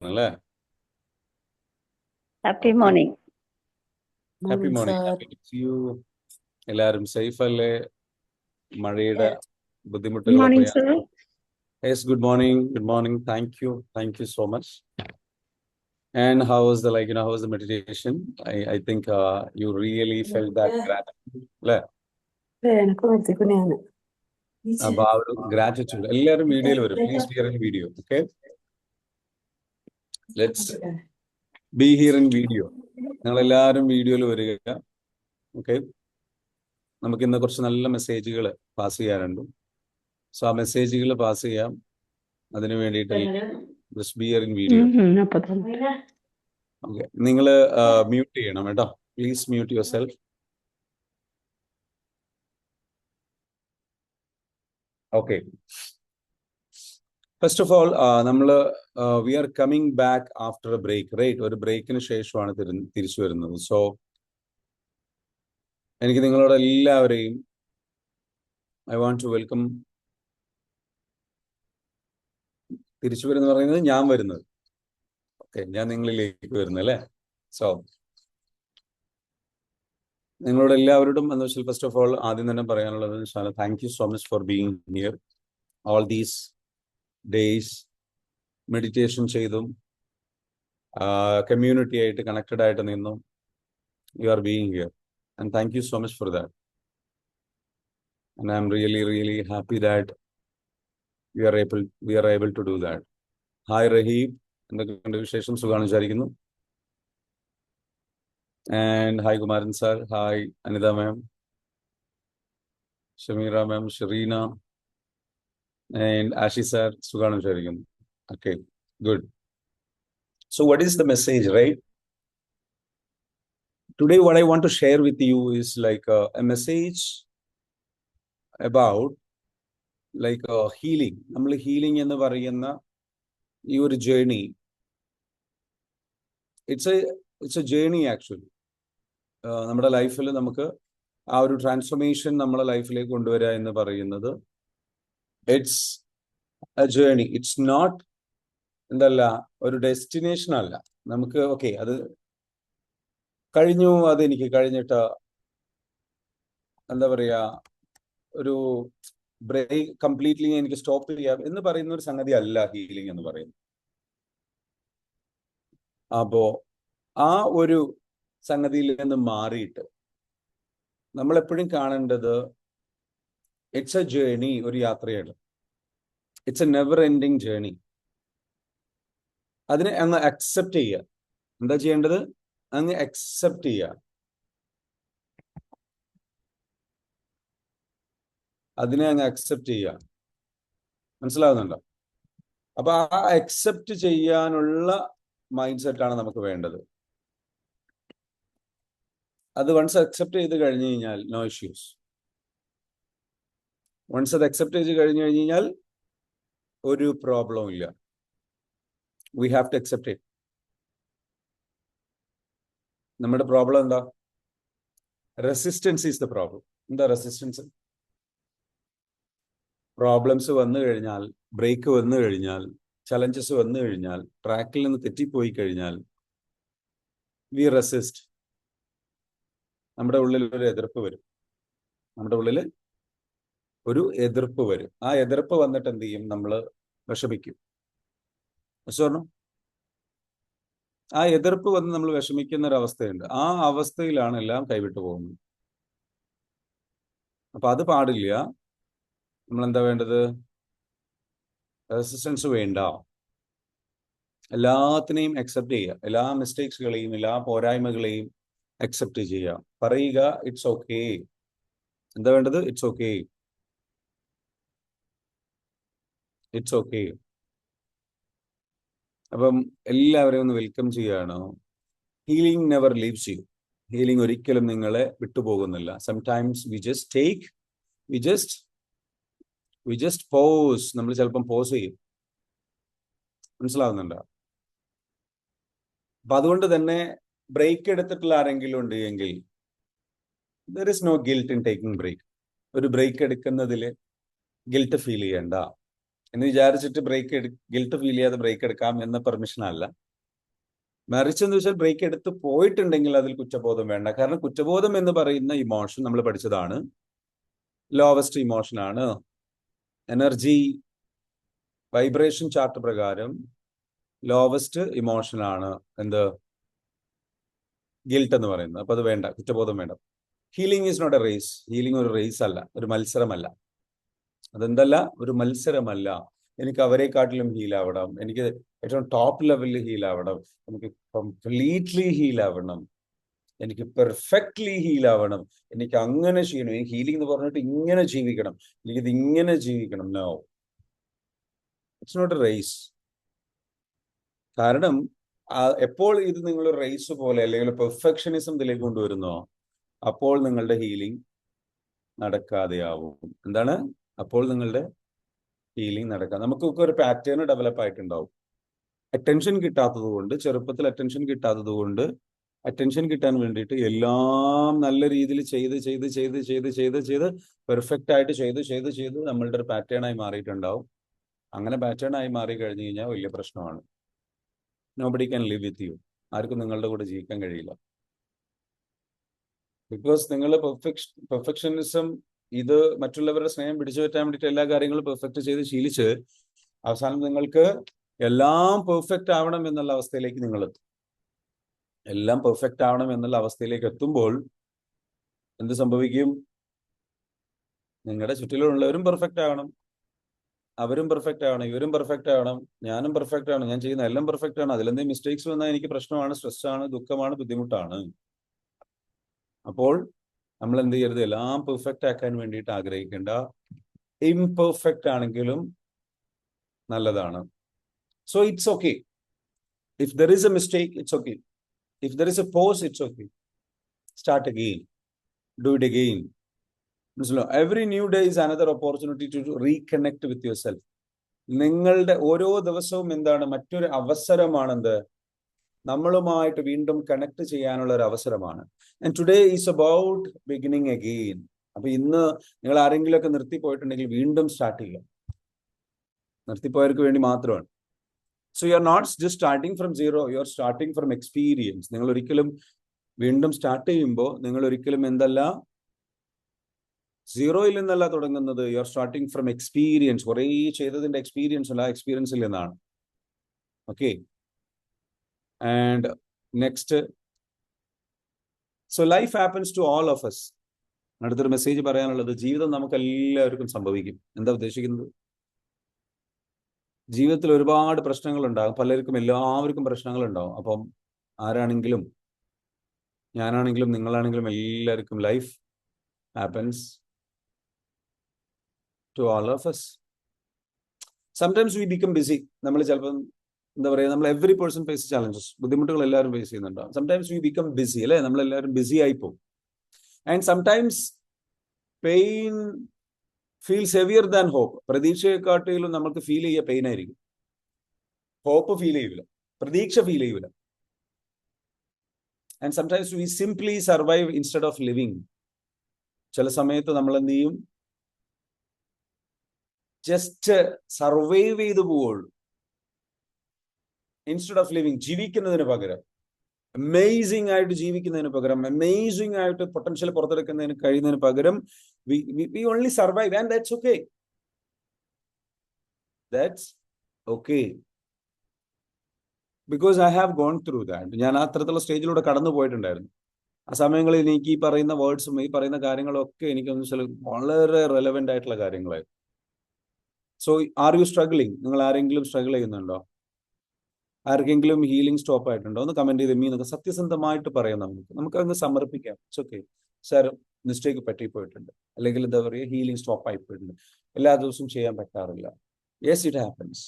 അല്ലേ? Happy okay. Morning. Happy morning morning. Sir. Happy to see you. എല്ലാവരും safe അല്ലേ? മഴയുടെ ഗുഡ് ബുദ്ധിമുട്ടുകളോ മോർണിംഗ് സർ. പ്രയാസങ്ങളോ? Yes, good morning. Good morning. Thank you so much. And how was how was the meditation? I think you really felt that gratitude. അല്ലേ? എനിക്ക് നിർത്തിക്കുന്നെയാണ്. അപ്പൊ ആ ഒരു ഗ്രാറ്റിറ്റ്യൂഡ് എല്ലാവരും വീഡിയോയിൽ വരും. Please be here in video. Okay, let's be here in video. നിങ്ങൾ എല്ലാവരും വീഡിയോയിൽ വരിക. ഓക്കെ, നമുക്ക് ഇന്ന് കുറച്ച് നല്ല മെസ്സേജുകൾ പാസ് ചെയ്യാറുണ്ട്. സോ ആ മെസ്സേജുകൾ പാസ് ചെയ്യാം. അതിനു വേണ്ടിയിട്ട് be here in video. Okay, നിങ്ങൾ മ്യൂട്ട് ചെയ്യണം കേട്ടോ. Please mute yourself. Okay, first of all we are coming back after a break, right? ഒരു ബ്രേക്കിന് ശേഷമാണ് തിരിച്ചു വരുന്നത്. സോ എനിക്ക് നിങ്ങളോട് എല്ലാവരെയും ഐ വാണ്ട് ടു വെൽക്കം. തിരിച്ചു വരുന്നത് പറയുന്നത് ഞാൻ വരുന്നത്. ഓക്കെ, ഞാൻ നിങ്ങളിലേക്ക് വരുന്നത് അല്ലേ? സോ നിങ്ങളോട് എല്ലാവരോടും എന്ന് വെച്ചാൽ ഫസ്റ്റ് ഓഫ് ഓൾ ആദ്യം തന്നെ പറയാനുള്ളത് thank you so much for being here all these days. Meditation ചെയ്തും കമ്മ്യൂണിറ്റി ആയിട്ട് കണക്റ്റഡ് ആയിട്ട് നിന്നും you are being here and thank you so much for that. And I am really happy that we are able to do that. Hi Raheeb, എന്തൊക്കെയുണ്ട് വിശേഷം? സുഖാണെന്ന് വിചാരിക്കുന്നു. And hi Kumaran sir, hi Anitha ma'am, Shameera ma'am, Shereena and Ashi sir, സുഖാണെന്ന് വിചാരിക്കുന്നു. Okay, good. So what is the message, right? Today what I want to share with you is a message about healing. നമ്മൾ healing എന്ന് പറയുന്ന ഈ ഒരു journey, it's a journey actually. നമ്മുടെ ലൈഫിൽ നമുക്ക് ആ ഒരു ട്രാൻസ്ഫോർമേഷൻ നമ്മളെ ലൈഫിലേക്ക് കൊണ്ടുവരിക എന്ന് പറയുന്നത് it's a journey. It's not ഒരു ഡെസ്റ്റിനേഷൻ അല്ല. നമുക്ക് ഓക്കെ അത് കഴിഞ്ഞു, അത് എനിക്ക് കഴിഞ്ഞിട്ട് ഒരു ബ്രേക്ക് കംപ്ലീറ്റ്ലി എനിക്ക് സ്റ്റോപ്പ് ചെയ്യാം എന്ന് പറയുന്ന ഒരു സംഗതി അല്ല ഹീലിംഗ് എന്ന് പറയുന്നത്. അപ്പോ ആ ഒരു സംഗതിയിൽ നിന്ന് മാറിയിട്ട് നമ്മൾ എപ്പോഴും കാണേണ്ടത് ഇറ്റ്സ് എ ജേർണി, ഒരു യാത്രയാണ്. It's A never ending journey. അതിനെ അങ്ങ് അക്സെപ്റ്റ് ചെയ്യുക. എന്താ ചെയ്യേണ്ടത്? അങ്ങ് അക്സെപ്റ്റ് ചെയ്യുക. അതിനെ അങ്ങ് അക്സെപ്റ്റ് ചെയ്യുക. മനസ്സിലാവുന്നുണ്ടോ? അപ്പൊ ആ അക്സെപ്റ്റ് ചെയ്യാനുള്ള മൈൻഡ് സെറ്റാണ് നമുക്ക് വേണ്ടത്. അത് വൺസ് അക്സെപ്റ്റ് ചെയ്ത് കഴിഞ്ഞു കഴിഞ്ഞാൽ നോ ഇഷ്യൂസ്. വൺസ് അത് അക്സെപ്റ്റ് ചെയ്ത് കഴിഞ്ഞു കഴിഞ്ഞാൽ ഒരു പ്രോബ്ലവും ഇല്ല. We have to accept it. നമ്മുടെ പ്രോബ്ലം എന്താ? Resistance is the problem. എന്താ റെസിസ്റ്റൻസ്? പ്രോബ്ലംസ് വന്നു കഴിഞ്ഞാൽ, ബ്രേക്ക് വന്നു കഴിഞ്ഞാൽ, ചലഞ്ചസ് വന്നു കഴിഞ്ഞാൽ, ട്രാക്കിൽ നിന്ന് തെറ്റിപ്പോയി കഴിഞ്ഞാൽ വി റെസിസ്റ്റ്. നമ്മുടെ ഉള്ളിൽ ഒരു എതിർപ്പ് വരും. ആ എതിർപ്പ് വന്നിട്ട് എന്ത് ചെയ്യും? നമ്മൾ വിഷമിക്കും. പറഞ്ഞോ, ആ എതിർപ്പ് വന്ന് നമ്മൾ വിഷമിക്കുന്ന ഒരു അവസ്ഥയുണ്ട്. ആ അവസ്ഥയിലാണ് എല്ലാം കൈവിട്ടു പോകുന്നത്. അപ്പൊ അത് പാടില്ല. നമ്മൾ എന്താ വേണ്ടത്? റെസിസ്റ്റൻസ് വേണ്ട. എല്ലാത്തിനെയും അക്സെപ്റ്റ് ചെയ്യുക. എല്ലാ മിസ്റ്റേക്സുകളെയും എല്ലാ പോരായ്മകളെയും അക്സെപ്റ്റ് ചെയ്യുക. പറയുക ഇറ്റ്സ് ഓക്കെ. എന്താ വേണ്ടത്? It's okay. It's okay. അപ്പം എല്ലാവരെയും ഒന്ന് വെൽക്കം ചെയ്യുകയാണ്. Healing never leaves you. Healing ഒരിക്കലും നിങ്ങളെ വിട്ടുപോകുന്നില്ല. Sometimes we just pause. നമ്മൾ ചിലപ്പം പോസ് ചെയ്യും. മനസ്സിലാവുന്നുണ്ടോ? അപ്പൊ അതുകൊണ്ട് തന്നെ ബ്രേക്ക് എടുത്തിട്ടുള്ള ആരെങ്കിലും ഉണ്ട് എങ്കിൽ there is no guilt in taking break. ഒരു ബ്രേക്ക് എടുക്കുന്നതിൽ ഗിൽറ്റ് ഫീൽ ചെയ്യണ്ട. എന്ന് വിചാരിച്ചിട്ട് ഗിൽട്ട് ഫീൽ ചെയ്യാതെ ബ്രേക്ക് എടുക്കാം എന്ന പെർമിഷൻ അല്ല. മറിച്ചെന്ന് വെച്ചാൽ ബ്രേക്ക് എടുത്ത് പോയിട്ടുണ്ടെങ്കിൽ അതിൽ കുറ്റബോധം വേണ്ട. കാരണം കുറ്റബോധം എന്ന് പറയുന്ന ഇമോഷൻ നമ്മൾ പഠിച്ചതാണ്, ലോവസ്റ്റ് ഇമോഷൻ ആണ്. എനർജി വൈബ്രേഷൻ ചാർട്ട് പ്രകാരം ലോവസ്റ്റ് ഇമോഷൻ ആണ് എന്ത്? ഗിൽട്ട് എന്ന് പറയുന്നത്. അപ്പൊ അത് വേണ്ട, കുറ്റബോധം വേണ്ട. Healing is not a race. Healing ഒരു റേസ് അല്ല, ഒരു മത്സരമല്ല. അതെന്തല്ല? ഒരു മത്സരമല്ല. എനിക്ക് അവരെക്കാട്ടിലും ഹീൽ ആവണം, എനിക്ക് ഏറ്റവും ടോപ്പ് ലെവലിൽ ഹീൽ ആവണം, എനിക്ക് കംപ്ലീറ്റ്ലി ഹീൽ ആവണം, എനിക്ക് പെർഫെക്റ്റ്ലി ഹീൽ ആവണം, എനിക്ക് അങ്ങനെ ചെയ്യണം, എനിക്ക് ഹീലിംഗ് എന്ന് പറഞ്ഞിട്ട് ഇങ്ങനെ ജീവിക്കണം, എനിക്കിത് ഇങ്ങനെ ജീവിക്കണം. No, it's not a race. കാരണം എപ്പോൾ ഇത് നിങ്ങൾ റേസ് പോലെ അല്ലെങ്കിൽ പെർഫെക്ഷനിസം ഇതിലേക്ക് കൊണ്ടുവരുന്നോ, അപ്പോൾ നിങ്ങളുടെ ഹീലിംഗ് നടക്കാതെയാവും. എന്താണ്? അപ്പോൾ നിങ്ങളുടെ ഹീലിംഗ് നടക്കാം. നമുക്കൊക്കെ ഒരു പാറ്റേൺ ഡെവലപ്പ് ആയിട്ടുണ്ടാവും. അറ്റൻഷൻ കിട്ടാത്തത് കൊണ്ട്, ചെറുപ്പത്തിൽ അറ്റൻഷൻ കിട്ടാത്തത് കൊണ്ട്, അറ്റൻഷൻ കിട്ടാൻ വേണ്ടിയിട്ട് എല്ലാം നല്ല രീതിയിൽ ചെയ്ത് പെർഫെക്റ്റ് ആയിട്ട് ചെയ്ത് നമ്മളുടെ ഒരു പാറ്റേൺ ആയി മാറിയിട്ടുണ്ടാവും. അങ്ങനെ പാറ്റേൺ ആയി മാറി കഴിഞ്ഞു കഴിഞ്ഞാൽ വലിയ പ്രശ്നമാണ്. Nobody can live with you. ആർക്കും നിങ്ങളുടെ കൂടെ ജീവിക്കാൻ കഴിയില്ല. ബിക്കോസ് നിങ്ങൾ പെർഫെക്ഷനിസം, ഇത് മറ്റുള്ളവരുടെ സ്നേഹം പിടിച്ചു പറ്റാൻ വേണ്ടിയിട്ട് എല്ലാ കാര്യങ്ങളും പെർഫെക്റ്റ് ചെയ്ത് ശീലിച്ച് അവസാനം നിങ്ങൾക്ക് എല്ലാം പെർഫെക്റ്റ് ആവണം എന്നുള്ള അവസ്ഥയിലേക്ക് നിങ്ങൾ എത്തും. എല്ലാം പെർഫെക്റ്റ് ആവണം എന്നുള്ള അവസ്ഥയിലേക്ക് എത്തുമ്പോൾ എന്ത് സംഭവിക്കും? നിങ്ങളുടെ ചുറ്റിലുള്ളവരും പെർഫെക്റ്റ് ആവണം, അവരും പെർഫെക്റ്റ് ആവണം, ഇവരും പെർഫെക്റ്റ് ആവണം, ഞാനും പെർഫെക്റ്റ് ആണ്, ഞാൻ ചെയ്യുന്ന എല്ലാം പെർഫെക്റ്റ് ആണ്. അതിലെന്തെങ്കിലും മിസ്റ്റേക്സ് വന്നാൽ എനിക്ക് പ്രശ്നമാണ്, സ്ട്രെസ്സാണ്, ദുഃഖമാണ്, ബുദ്ധിമുട്ടാണ്. അപ്പോൾ നമ്മൾ എന്ത് ചെയ്യരുത്? എല്ലാം പെർഫെക്റ്റ് ആക്കാൻ വേണ്ടിയിട്ട് ആഗ്രഹിക്കേണ്ട. ഇംപെർഫെക്റ്റ് ആണെങ്കിലും നല്ലതാണ്. So it's okay. If there is a mistake, it's okay. If there is a pause, it's okay. Start again, do it again. മനസ്സിലാവും? Every new day is another opportunity to reconnect with yourself. നിങ്ങളുടെ ഓരോ ദിവസവും എന്താണ്? മറ്റൊരു അവസരമാണെന്ത്? നമ്മളുമായിട്ട് വീണ്ടും connect ചെയ്യാനുള്ള ഒരു അവസരമാണ്. And today is about beginning again. അപ്പൊ ഇന്ന് നിങ്ങൾ ആരെങ്കിലും ഒക്കെ നിർത്തിപ്പോയിട്ടുണ്ടെങ്കിൽ വീണ്ടും സ്റ്റാർട്ട് ചെയ്യുക. നിർത്തിപ്പോയവർക്ക് വേണ്ടി മാത്രമാണ്. So you are not just starting from zero, you are starting from experience. നിങ്ങൾ ഒരിക്കലും വീണ്ടും സ്റ്റാർട്ട് ചെയ്യുമ്പോൾ നിങ്ങൾ ഒരിക്കലും എന്തല്ല, സീറോയിൽ നിന്നല്ല തുടങ്ങുന്നത്. You are starting from experience. കുറേ ചെയ്തതിന്റെ എക്സ്പീരിയൻസ് അല്ല, എക്സ്പീരിയൻസിൽ നിന്നാണ്. Okay. And next, so life happens to all of us. അടുത്തൊരു മെസ്സേജ് പറയാനുള്ളത്, ജീവിതം നമുക്ക് എല്ലാവർക്കും സംഭവിക്കും. എന്താ ഉദ്ദേശിക്കുന്നത്? ജീവിതത്തിൽ ഒരുപാട് പ്രശ്നങ്ങൾ ഉണ്ടാകും. പലർക്കും, എല്ലാവർക്കും പ്രശ്നങ്ങൾ ഉണ്ടാവും. അപ്പം ആരാണെങ്കിലും, ഞാനാണെങ്കിലും നിങ്ങളാണെങ്കിലും എല്ലാവർക്കും life happens to all of us. Sometimes we become busy. നമ്മൾ ചിലപ്പം എന്താ പറയുക, നമ്മൾ എവറി പേഴ്സൺ ഫേസ് ചാലഞ്ചസ്, ബുദ്ധിമുട്ടുകൾ എല്ലാവരും ഫേസ് ചെയ്യുന്നുണ്ടാവും. സംടൈംസ് വി ബിക്കം ബിസി, അല്ലേ? നമ്മളെല്ലാവരും ബിസി ആയി പോകും. And sometimes pain feels heavier than hope. പ്രതീക്ഷയെക്കാട്ടിലും നമുക്ക് ഫീൽ ചെയ്യുക പെയിൻ ആയിരിക്കും. ഹോപ്പ് ഫീൽ ചെയ്യൂല, പ്രതീക്ഷ ഫീൽ ചെയ്യൂല. And sometimes we simply survive instead of living. ചില സമയത്ത് നമ്മൾ എന്ത് ചെയ്യും? ജസ്റ്റ് സർവൈവ് ചെയ്തു പോവുള്ളൂ, ഇൻസ്റ്റെഡ് ഓഫ് ലിവിങ്. ജീവിക്കുന്നതിന് പകരം, അമേസിംഗ് ആയിട്ട് ജീവിക്കുന്നതിന് പകരം, അമേസിംഗ് ആയിട്ട് പൊട്ടൻഷ്യൽ പുറത്തെടുക്കുന്നതിന് കഴിയുന്നതിന് പകരം we only survive, and that's okay. That's okay. Because I have gone through that. ഞാൻ അത്തരത്തിലുള്ള സ്റ്റേജിലൂടെ കടന്നു പോയിട്ടുണ്ടായിരുന്നു. ആ സമയങ്ങളിൽ എനിക്ക് ഈ പറയുന്ന വേർഡ്സും ഈ പറയുന്ന കാര്യങ്ങളും ഒക്കെ എനിക്കൊന്ന് വളരെ റെലവെന്റ് ആയിട്ടുള്ള കാര്യങ്ങളായിരുന്നു. So are you struggling? നിങ്ങൾ ആരെങ്കിലും സ്ട്രഗിൾ ചെയ്യുന്നുണ്ടോ? ആർക്കെങ്കിലും ഹീലിംഗ് സ്റ്റോപ്പ് ആയിട്ടുണ്ടോ? ഒന്ന് കമന്റ് ചെയ്ത് എന്നൊക്കെ സത്യസന്ധമായിട്ട് പറയാം. നമുക്ക് അങ്ങ് സമർപ്പിക്കാം. ഇറ്റ്സ് ഓക്കെ സാർ, മിസ്റ്റേക്ക് പറ്റിപ്പോയിട്ടുണ്ട്, അല്ലെങ്കിൽ എന്താ പറയുക, ഹീലിംഗ് സ്റ്റോപ്പ് ആയിപ്പോയിട്ടുണ്ട്, എല്ലാ ദിവസവും ചെയ്യാൻ പറ്റാറില്ല. Yes, it happens.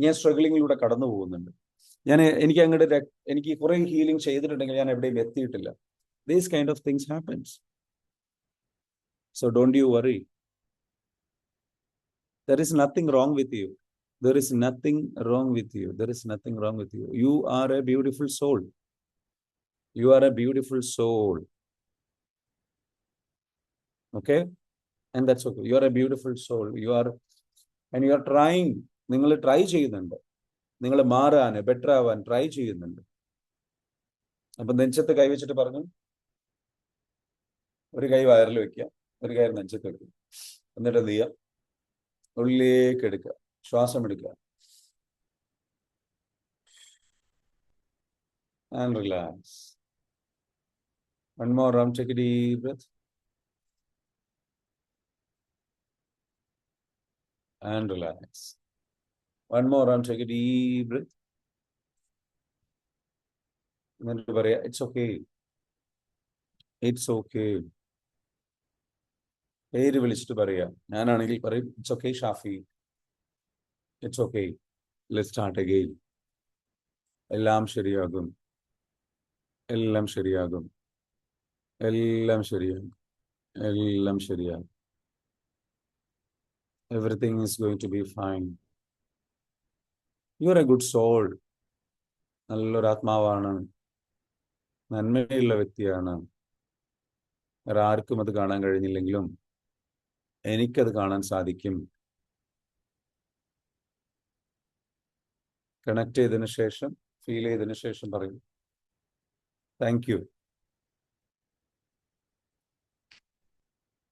ഞാൻ സ്ട്രഗിളിങ്ങിലൂടെ കടന്നു പോകുന്നുണ്ട്. എനിക്ക് കുറെ ഹീലിംഗ് ചെയ്തിട്ടുണ്ടെങ്കിൽ ഞാൻ എവിടെയും എത്തിയിട്ടില്ല. These kind of things happens. So don't you worry. There is nothing wrong with you. There is nothing wrong with you. There is nothing wrong with you. You are a beautiful soul. You are a beautiful soul. Okay? And that's okay. You are a beautiful soul. You are and you are trying, നിങ്ങൾ try ചെയ്യുന്നുണ്ട്, നിങ്ങൾ മാറാൻ better ആവാൻ try ചെയ്യുന്നുണ്ട്. അപ്പൊ നെഞ്ചത്ത് കൈവച്ചിട്ട് പറഞ്ഞു, ഒരു കൈ വയറിൽ വെക്കുക, ഒരു കൈ നെഞ്ചത്ത് വെക്കുക. എന്നിട്ട് എന്ത് ചെയ്യുക? ഉള്ളിലേക്ക് എടുക്കുക, ശ്വാസം എടുക്കുക, and relax. One more round, take a deep breath. And relax. One more round, take a deep breath. എന്നിട്ട് പറയാ, ഇറ്റ്സ് ഓക്കെ, ഇറ്റ്സ് ഓക്കെ. പേര് വിളിച്ചിട്ട് പറയാ. ഞാനാണെങ്കിൽ പറയും, it's okay Shafi, it's okay, let's start again. എല്ലാം ശരിയാകും, എല്ലാം ശരിയാകും, എല്ലാം ശരിയാകും, എല്ലാം ശരിയാകും. Everything is going to be fine. You are a good soul. നല്ലൊരു ആത്മാവാണ്, നന്മയുള്ള വ്യക്തിയാണ്. വേറെ ആർക്കും അത് കാണാൻ കഴിഞ്ഞില്ലെങ്കിലും എനിക്കത് കാണാൻ സാധിക്കും. കണക്ട് ചെയ്തതിനു ശേഷം, ഫീൽ ചെയ്തതിനു ശേഷം പറയും, thank you,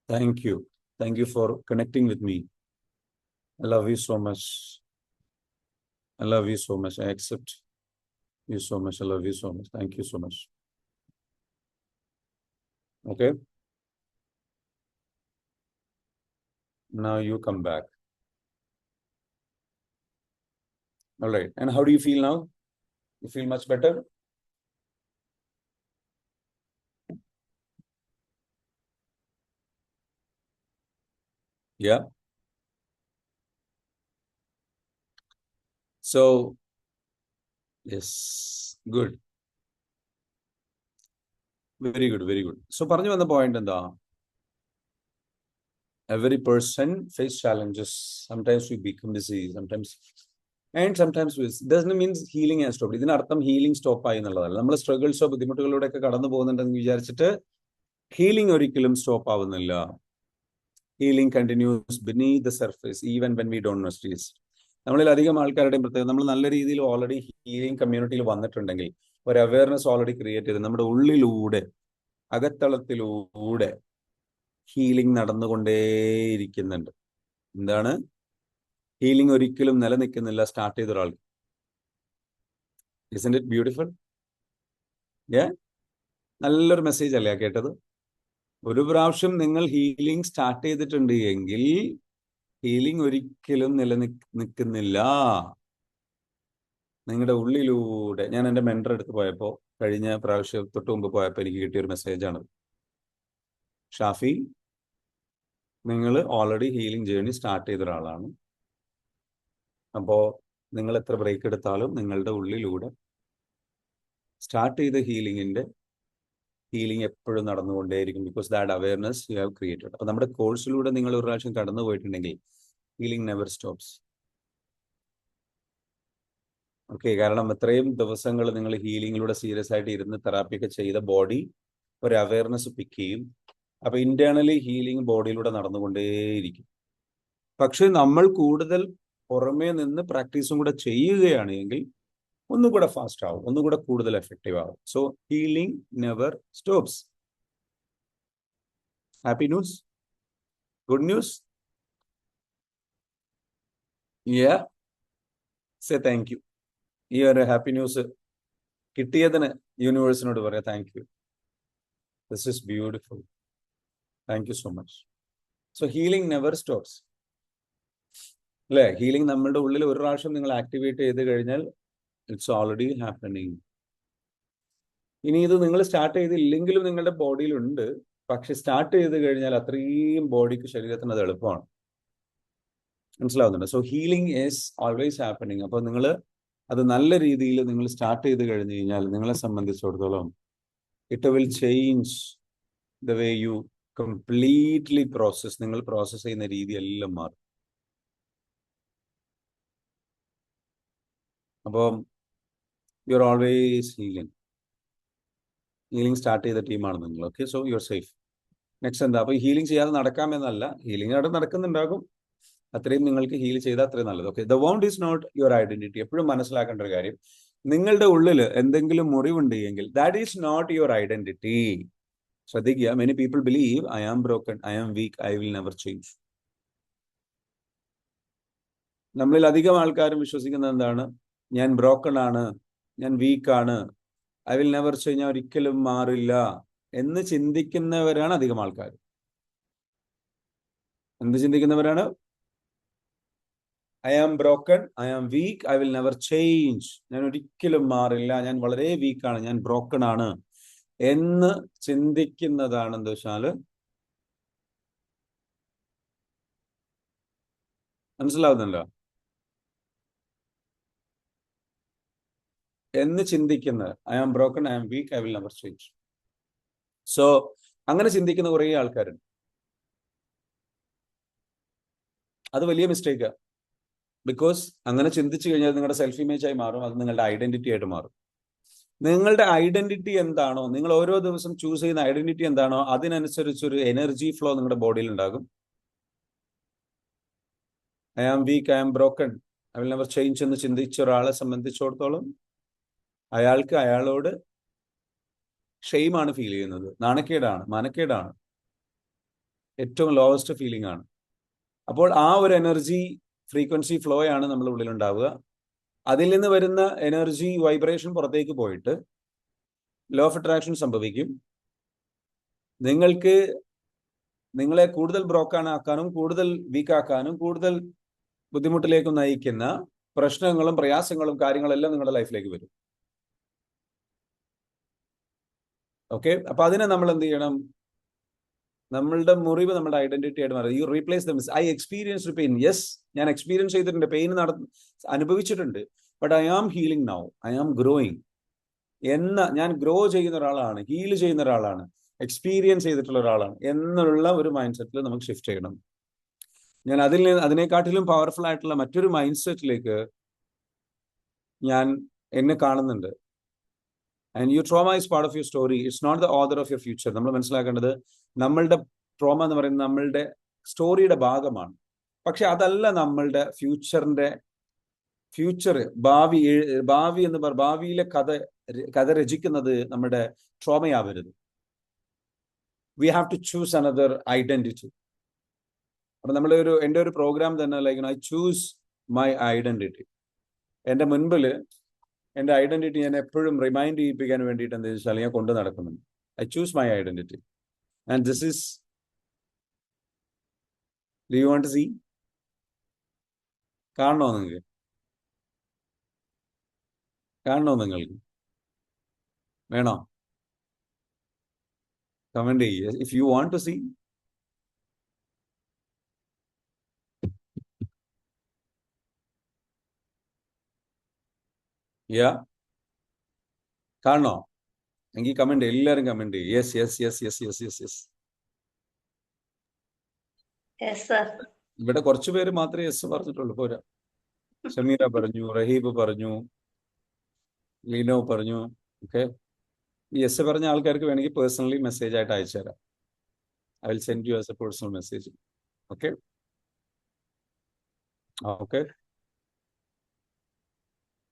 thank you, thank you for connecting with me. I love you so much. I love you so much. I accept you so much. I love you so much. Thank you so much. Okay? Now you come back. All right. And how do you feel now? You feel much better? Yeah. So, yes, good. Very good, very good. So, പറഞ്ഞു വന്ന point എന്താ? Every person face challenges. Sometimes we become busy, sometimes doesn't mean healing has stopped. ഇതിനർത്ഥം healing stop ആയി എന്നുള്ളതല്ല. നമ്മൾ സ്ട്രഗിൾസോ ബുദ്ധിമുട്ടുകളിലൂടെ ഒക്കെ കടന്നു പോകുന്നുണ്ടെന്ന് വിചാരിച്ചിട്ട് ഹീലിംഗ് ഒരിക്കലും സ്റ്റോപ്പ് ആവുന്നില്ല. Healing continuous beneath the surface even when we don't know it. നമ്മളിൽ അധികം ആൾക്കാരുടെയും പ്രത്യേകത, നമ്മൾ നല്ല രീതിയിൽ ഓൾറെഡി ഹീലിംഗ് കമ്മ്യൂണിറ്റിയിൽ വന്നിട്ടുണ്ടെങ്കിൽ ഒരു അവയർനെസ് ഓൾറെഡി ക്രിയേറ്റ് ചെയ്ത് നമ്മുടെ ഉള്ളിലൂടെ, അകത്തളത്തിലൂടെ ഹീലിംഗ് നടന്നുകൊണ്ടേയിരിക്കുന്നുണ്ട്. എന്താണ്? ഹീലിംഗ് ഒരിക്കലും നിലനിൽക്കുന്നില്ല സ്റ്റാർട്ട് ചെയ്ത ഒരാൾക്ക്. Isn't it beautiful? Yeah? നല്ലൊരു മെസ്സേജ് അല്ലേ കേട്ടത്? ഒരു പ്രാവശ്യം നിങ്ങൾ ഹീലിംഗ് സ്റ്റാർട്ട് ചെയ്തിട്ടുണ്ട് എങ്കിൽ ഹീലിംഗ് ഒരിക്കലും നിലനിൽക്കുന്നില്ല. നിങ്ങളുടെ ഉള്ളിലൂടെ. ഞാൻ എൻ്റെ മെന്റർ അടുത്ത് പോയപ്പോൾ, കഴിഞ്ഞ പ്രാവശ്യം തൊട്ട് മുമ്പ് പോയപ്പോൾ എനിക്ക് കിട്ടിയൊരു മെസ്സേജാണ്, ഷാഫി, നിങ്ങൾ ഓൾറെഡി ഹീലിംഗ് ജേർണി സ്റ്റാർട്ട് ചെയ്ത ഒരാളാണ്. അപ്പോൾ നിങ്ങൾ എത്ര ബ്രേക്ക് എടുത്താലും നിങ്ങളുടെ ഉള്ളിലൂടെ സ്റ്റാർട്ട് ചെയ്ത ഹീലിംഗ് എപ്പോഴും നടന്നുകൊണ്ടേയിരിക്കും. Because that awareness you have created. അപ്പോൾ നമ്മുടെ കോഴ്സിലൂടെ നിങ്ങൾ ഒരു പ്രാവശ്യം കടന്നു പോയിട്ടുണ്ടെങ്കിൽ ഹീലിംഗ് നെവർ സ്റ്റോപ്സ്. ഓക്കെ, കാരണം ഇത്രയും ദിവസങ്ങൾ നിങ്ങൾ ഹീലിംഗിലൂടെ സീരിയസ് ആയിട്ട് ഇരുന്ന് തെറാപ്പിയൊക്കെ ചെയ്ത ബോഡി ഒരു അവയർനെസ് പിക്ക് ചെയ്യും. അപ്പൊ ഇന്റേണലി ഹീലിംഗ് ബോഡിയിലൂടെ നടന്നുകൊണ്ടേയിരിക്കും. പക്ഷെ നമ്മൾ കൂടുതൽ പുറമേ നിന്ന് പ്രാക്ടീസും കൂടെ ചെയ്യുകയാണ് എങ്കിൽ ഒന്നുകൂടെ ഫാസ്റ്റ് ആവും, ഒന്നുകൂടെ കൂടുതൽ എഫക്റ്റീവ് ആവും. So healing never stops. Happy news, good news. Yeah, say thank you. ഈ ഒരു ഹാപ്പി ന്യൂസ് കിട്ടിയതിന് യൂണിവേഴ്സിനോട് പറയാം thank you. This is beautiful. Thank you so much. So healing never stops അല്ലേ? ഹീലിംഗ് നമ്മളുടെ ഉള്ളിൽ ഒരു പ്രാവശ്യം നിങ്ങൾ ആക്ടിവേറ്റ് ചെയ്ത് കഴിഞ്ഞാൽ ഇറ്റ്സ് ഓൾറെഡി ഹാപ്പനിങ്. ഇനി ഇത് നിങ്ങൾ സ്റ്റാർട്ട് ചെയ്തില്ലെങ്കിലും നിങ്ങളുടെ ബോഡിയിലുണ്ട്. പക്ഷെ സ്റ്റാർട്ട് ചെയ്ത് കഴിഞ്ഞാൽ അത്രയും ബോഡിക്ക്, ശരീരത്തിന് അത് എളുപ്പമാണ്. മനസ്സിലാവുന്നുണ്ട്? So healing is always happening. അപ്പോൾ നിങ്ങൾ അത് നല്ല രീതിയിൽ നിങ്ങൾ സ്റ്റാർട്ട് ചെയ്ത് കഴിഞ്ഞ് കഴിഞ്ഞാൽ നിങ്ങളെ സംബന്ധിച്ചിടത്തോളം it will change the way U completely process. നിങ്ങൾ പ്രോസസ് ചെയ്യുന്ന രീതി എല്ലാം മാറും. അപ്പോൾ you are always healing start ചെയ്ത ടീമാണ് നിങ്ങൾ. Okay, so you R safe. Next എന്താ? അപ്പോൾ ഹീലിംഗ് ചെയ്യാതെ നടക്കാമെന്നല്ല, ഹീലിംഗ് അവിടെ നടക്കുന്നുണ്ടാകും. അത്രയും നിങ്ങൾക്ക് ഹീൽ ചെയ്താൽ അത്രയും നല്ലത്. Okay, the wound is not your identity. എപ്പോഴും മനസ്സിലാക്കേണ്ട ഒരു കാര്യം, നിങ്ങളുടെ ഉള്ളിൽ എന്തെങ്കിലും മുറിവുണ്ട് എങ്കിൽ that is not your identity. ശ്രദ്ധിക്കുക, many people believe I am broken, I am weak, I will never change. നമ്മളിൽ അധികം ആൾക്കാരും വിശ്വസിക്കുന്നത് എന്താണ്? ഞാൻ ബ്രോക്കൺ ആണ്, ഞാൻ വീക്കാണ്, ഐ വിൽ നെവർ ചേഞ്ച്, ഞാൻ ഒരിക്കലും മാറില്ല എന്ന് ചിന്തിക്കുന്നവരാണ് അധികം ആൾക്കാർ. എന്ത് ചിന്തിക്കുന്നവരാണ്? I am broken, I am weak, I will never change, ഞാൻ ഒരിക്കലും മാറില്ല, ഞാൻ വളരെ വീക്കാണ്, ഞാൻ ബ്രോക്കൺ ആണ് എന്ന് ചിന്തിക്കുന്നതാണ് എന്താ വെച്ചാല്, മനസ്സിലാവുന്നുണ്ടോ? എന്ന് ചിന്തിക്കുന്നത് I am broken, I am weak, I will never change. So അങ്ങനെ ചിന്തിക്കുന്ന കുറേ ആൾക്കാരുണ്ട്. അത് വലിയ മിസ്റ്റേക്കാ. ബിക്കോസ് അങ്ങനെ ചിന്തിച്ചു കഴിഞ്ഞാൽ നിങ്ങളുടെ സെൽഫ് ഇമേജ് ആയി മാറും, അത് നിങ്ങളുടെ ഐഡന്റിറ്റി ആയിട്ട് മാറും. നിങ്ങളുടെ ഐഡന്റിറ്റി എന്താണോ, നിങ്ങൾ ഓരോ ദിവസം ചൂസ് ചെയ്യുന്ന ഐഡന്റിറ്റി എന്താണോ, അതിനനുസരിച്ചൊരു എനർജി ഫ്ലോ നിങ്ങളുടെ ബോഡിയിൽ ഉണ്ടാകും. I am weak, I am broken, I will never change എന്ന് ചിന്തിച്ച ഒരാളെ സംബന്ധിച്ചിടത്തോളം അയാൾക്ക് അയാളോട് ഷെയിമാണ് ഫീൽ ചെയ്യുന്നത്, നാണക്കേടാണ്, മാനക്കേടാണ്, ഏറ്റവും ലോവസ്റ്റ് ഫീലിംഗ് ആണ്. അപ്പോൾ ആ ഒരു എനർജി ഫ്രീക്വൻസി ഫ്ലോ ആണ് നമ്മുടെ ഉള്ളിൽ ഉണ്ടാവുക. അതിൽ നിന്ന് വരുന്ന എനർജി വൈബ്രേഷൻ പുറത്തേക്ക് പോയിട്ട് ലോ ഓഫ് അട്രാക്ഷൻ സംഭവിക്കും. നിങ്ങൾക്ക് നിങ്ങളെ കൂടുതൽ ബ്രോക്കൺ ആക്കാനും കൂടുതൽ വീക്ക് ആക്കാനും കൂടുതൽ ബുദ്ധിമുട്ടിലേക്ക് നയിക്കുന്ന പ്രശ്നങ്ങളും പ്രയാസങ്ങളും കാര്യങ്ങളെല്ലാം നിങ്ങളുടെ ലൈഫിലേക്ക് വരും. ഓക്കെ, അപ്പൊ അതിനെ നമ്മൾ എന്ത് ചെയ്യണം? നമ്മളുടെ മുറിവ് നമ്മുടെ ഐഡന്റിറ്റി ആയിട്ട് മാറും. You replace the miss. I experienced pain. Yes, ഞാൻ എക്സ്പീരിയൻസ് ചെയ്തിട്ടുണ്ട്, പെയിൻ അനുഭവിച്ചിട്ടുണ്ട്. But I am healing now, I am growing ഞാൻ ഗ്രോ ചെയ്യുന്ന ഒരാളാണ്, ഹീൽ ചെയ്യുന്ന ഒരാളാണ്, എക്സ്പീരിയൻസ് ചെയ്തിട്ടുള്ള ഒരാളാണ് എന്നുള്ള ഒരു മൈൻഡ് സെറ്റിൽ നമുക്ക് ഷിഫ്റ്റ് ചെയ്യണം. ഞാൻ അതിനെക്കാട്ടിലും പവർഫുൾ ആയിട്ടുള്ള മറ്റൊരു മൈൻഡ് സെറ്റിലേക്ക് ഞാൻ എന്നെ കാണുന്നുണ്ട്. And you trauma is part of your story, it's not the author of your future. നമ്മൾ മനസ്സിലാക്കേണ്ടത്, നമ്മളുടെ ട്രോമ എന്ന് പറയുന്നത് നമ്മളുടെ സ്റ്റോറിയുടെ ഭാഗമാണ്. പക്ഷെ അതല്ല നമ്മളുടെ ഫ്യൂച്ചർ ഭാവി എന്ന് ഭാവിയിലെ കഥ രചിക്കുന്നത് നമ്മുടെ ട്രോമയാവരുത്. We have to choose another identity. അപ്പൊ എൻ്റെ ഒരു പ്രോഗ്രാം തന്നെ like I choose my identity. എൻ്റെ മുൻപിൽ എൻ്റെ ഐഡന്റിറ്റി ഞാൻ എപ്പോഴും റിമൈൻഡ് ചെയ്യിപ്പിക്കാൻ വേണ്ടിയിട്ട് എന്താ വെച്ചാൽ ഞാൻ കൊണ്ടു നടക്കുന്നുണ്ട്. I choose my identity and this is, do you want to see? കാണണോ നിങ്ങൾക്ക്? നിങ്ങൾക്ക് വേണോ? കമന്റ് ചെയ്യുക if you want to see. Yeah, കാണണോ? എങ്കിൽ കമന്റ്, എല്ലാവരും കമന്റ് ചെയ്യും. Yes yes yes yes yes yes yes. ഇവിടെ കുറച്ചു പേര് മാത്രമേ യെസ് പറഞ്ഞിട്ടുള്ളൂ, പോരാ. ഷമീറ പറഞ്ഞു, റഹീബ് പറഞ്ഞു, ലീനോ പറഞ്ഞു. ഓക്കെ, യെസ് പറഞ്ഞ ആൾക്കാർക്ക് വേണമെങ്കിൽ പേഴ്സണലി മെസ്സേജ് ആയിട്ട് അയച്ചു തരാം. I will send you as A personal message. Okay okay.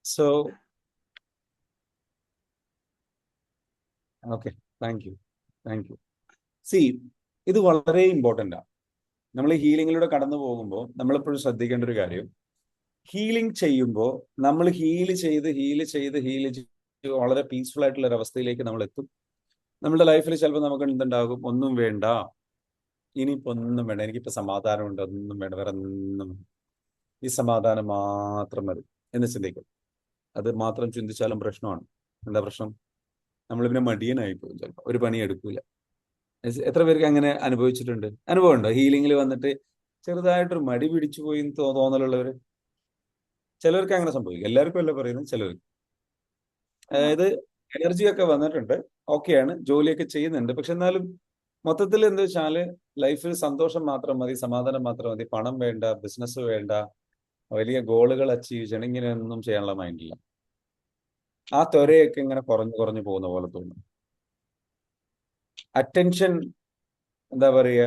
So okay, thank you. C, ഇത് വളരെ ഇമ്പോർട്ടൻ്റ് ആണ്. നമ്മൾ ഈ ഹീലിങ്ങിലൂടെ കടന്നു പോകുമ്പോൾ നമ്മളെപ്പോഴും ശ്രദ്ധിക്കേണ്ട ഒരു കാര്യം, ഹീലിംഗ് ചെയ്യുമ്പോൾ നമ്മൾ ഹീൽ ചെയ്ത് വളരെ പീസ്ഫുൾ ആയിട്ടുള്ള ഒരു അവസ്ഥയിലേക്ക് നമ്മൾ എത്തും. നമ്മുടെ ലൈഫിൽ ചിലപ്പോൾ നമുക്ക് എന്തുണ്ടാകും? ഒന്നും വേണ്ട, ഇനിയിപ്പോൾ ഒന്നും വേണ്ട, എനിക്കിപ്പോൾ സമാധാനമുണ്ട്, ഒന്നും വേണ്ട, വേറെ ഒന്നും, ഈ സമാധാനം മാത്രം മതി എന്ന് ചിന്തിക്കും. അത് മാത്രം ചിന്തിച്ചാലും പ്രശ്നമാണ്. എന്താ പ്രശ്നം? നമ്മൾ പിന്നെ മടിയനായി പോകും, ചിലപ്പോൾ ഒരു പണി എടുക്കൂല. എത്ര പേർക്ക് അങ്ങനെ അനുഭവിച്ചിട്ടുണ്ട്? അനുഭവം ഉണ്ടോ? ഹീലിംഗിൽ വന്നിട്ട് ചെറുതായിട്ടൊരു മടി പിടിച്ചു പോയി തോന്നലുള്ളവര്? ചിലർക്ക് അങ്ങനെ സംഭവിക്കും, എല്ലാവർക്കും അല്ല പറയുന്നത്, ചിലർക്ക്. അതായത് എനർജിയൊക്കെ വന്നിട്ടുണ്ട്, ഓക്കെയാണ്, ജോലിയൊക്കെ ചെയ്യുന്നുണ്ട്, പക്ഷെ എന്നാലും മൊത്തത്തിൽ എന്താ വെച്ചാല് ലൈഫിൽ സന്തോഷം മാത്രം മതി, സമാധാനം മാത്രം മതി, പണം വേണ്ട, ബിസിനസ് വേണ്ട, വലിയ ഗോളുകൾ അച്ചീവ് ചെയ്യണം, ഇങ്ങനെയൊന്നും ചെയ്യാനുള്ള മൈൻഡില്ല. ആ ത്വരയൊക്കെ ഇങ്ങനെ കുറഞ്ഞു പോകുന്ന പോലെ തോന്നും. അറ്റൻഷൻ എന്താ പറയുക,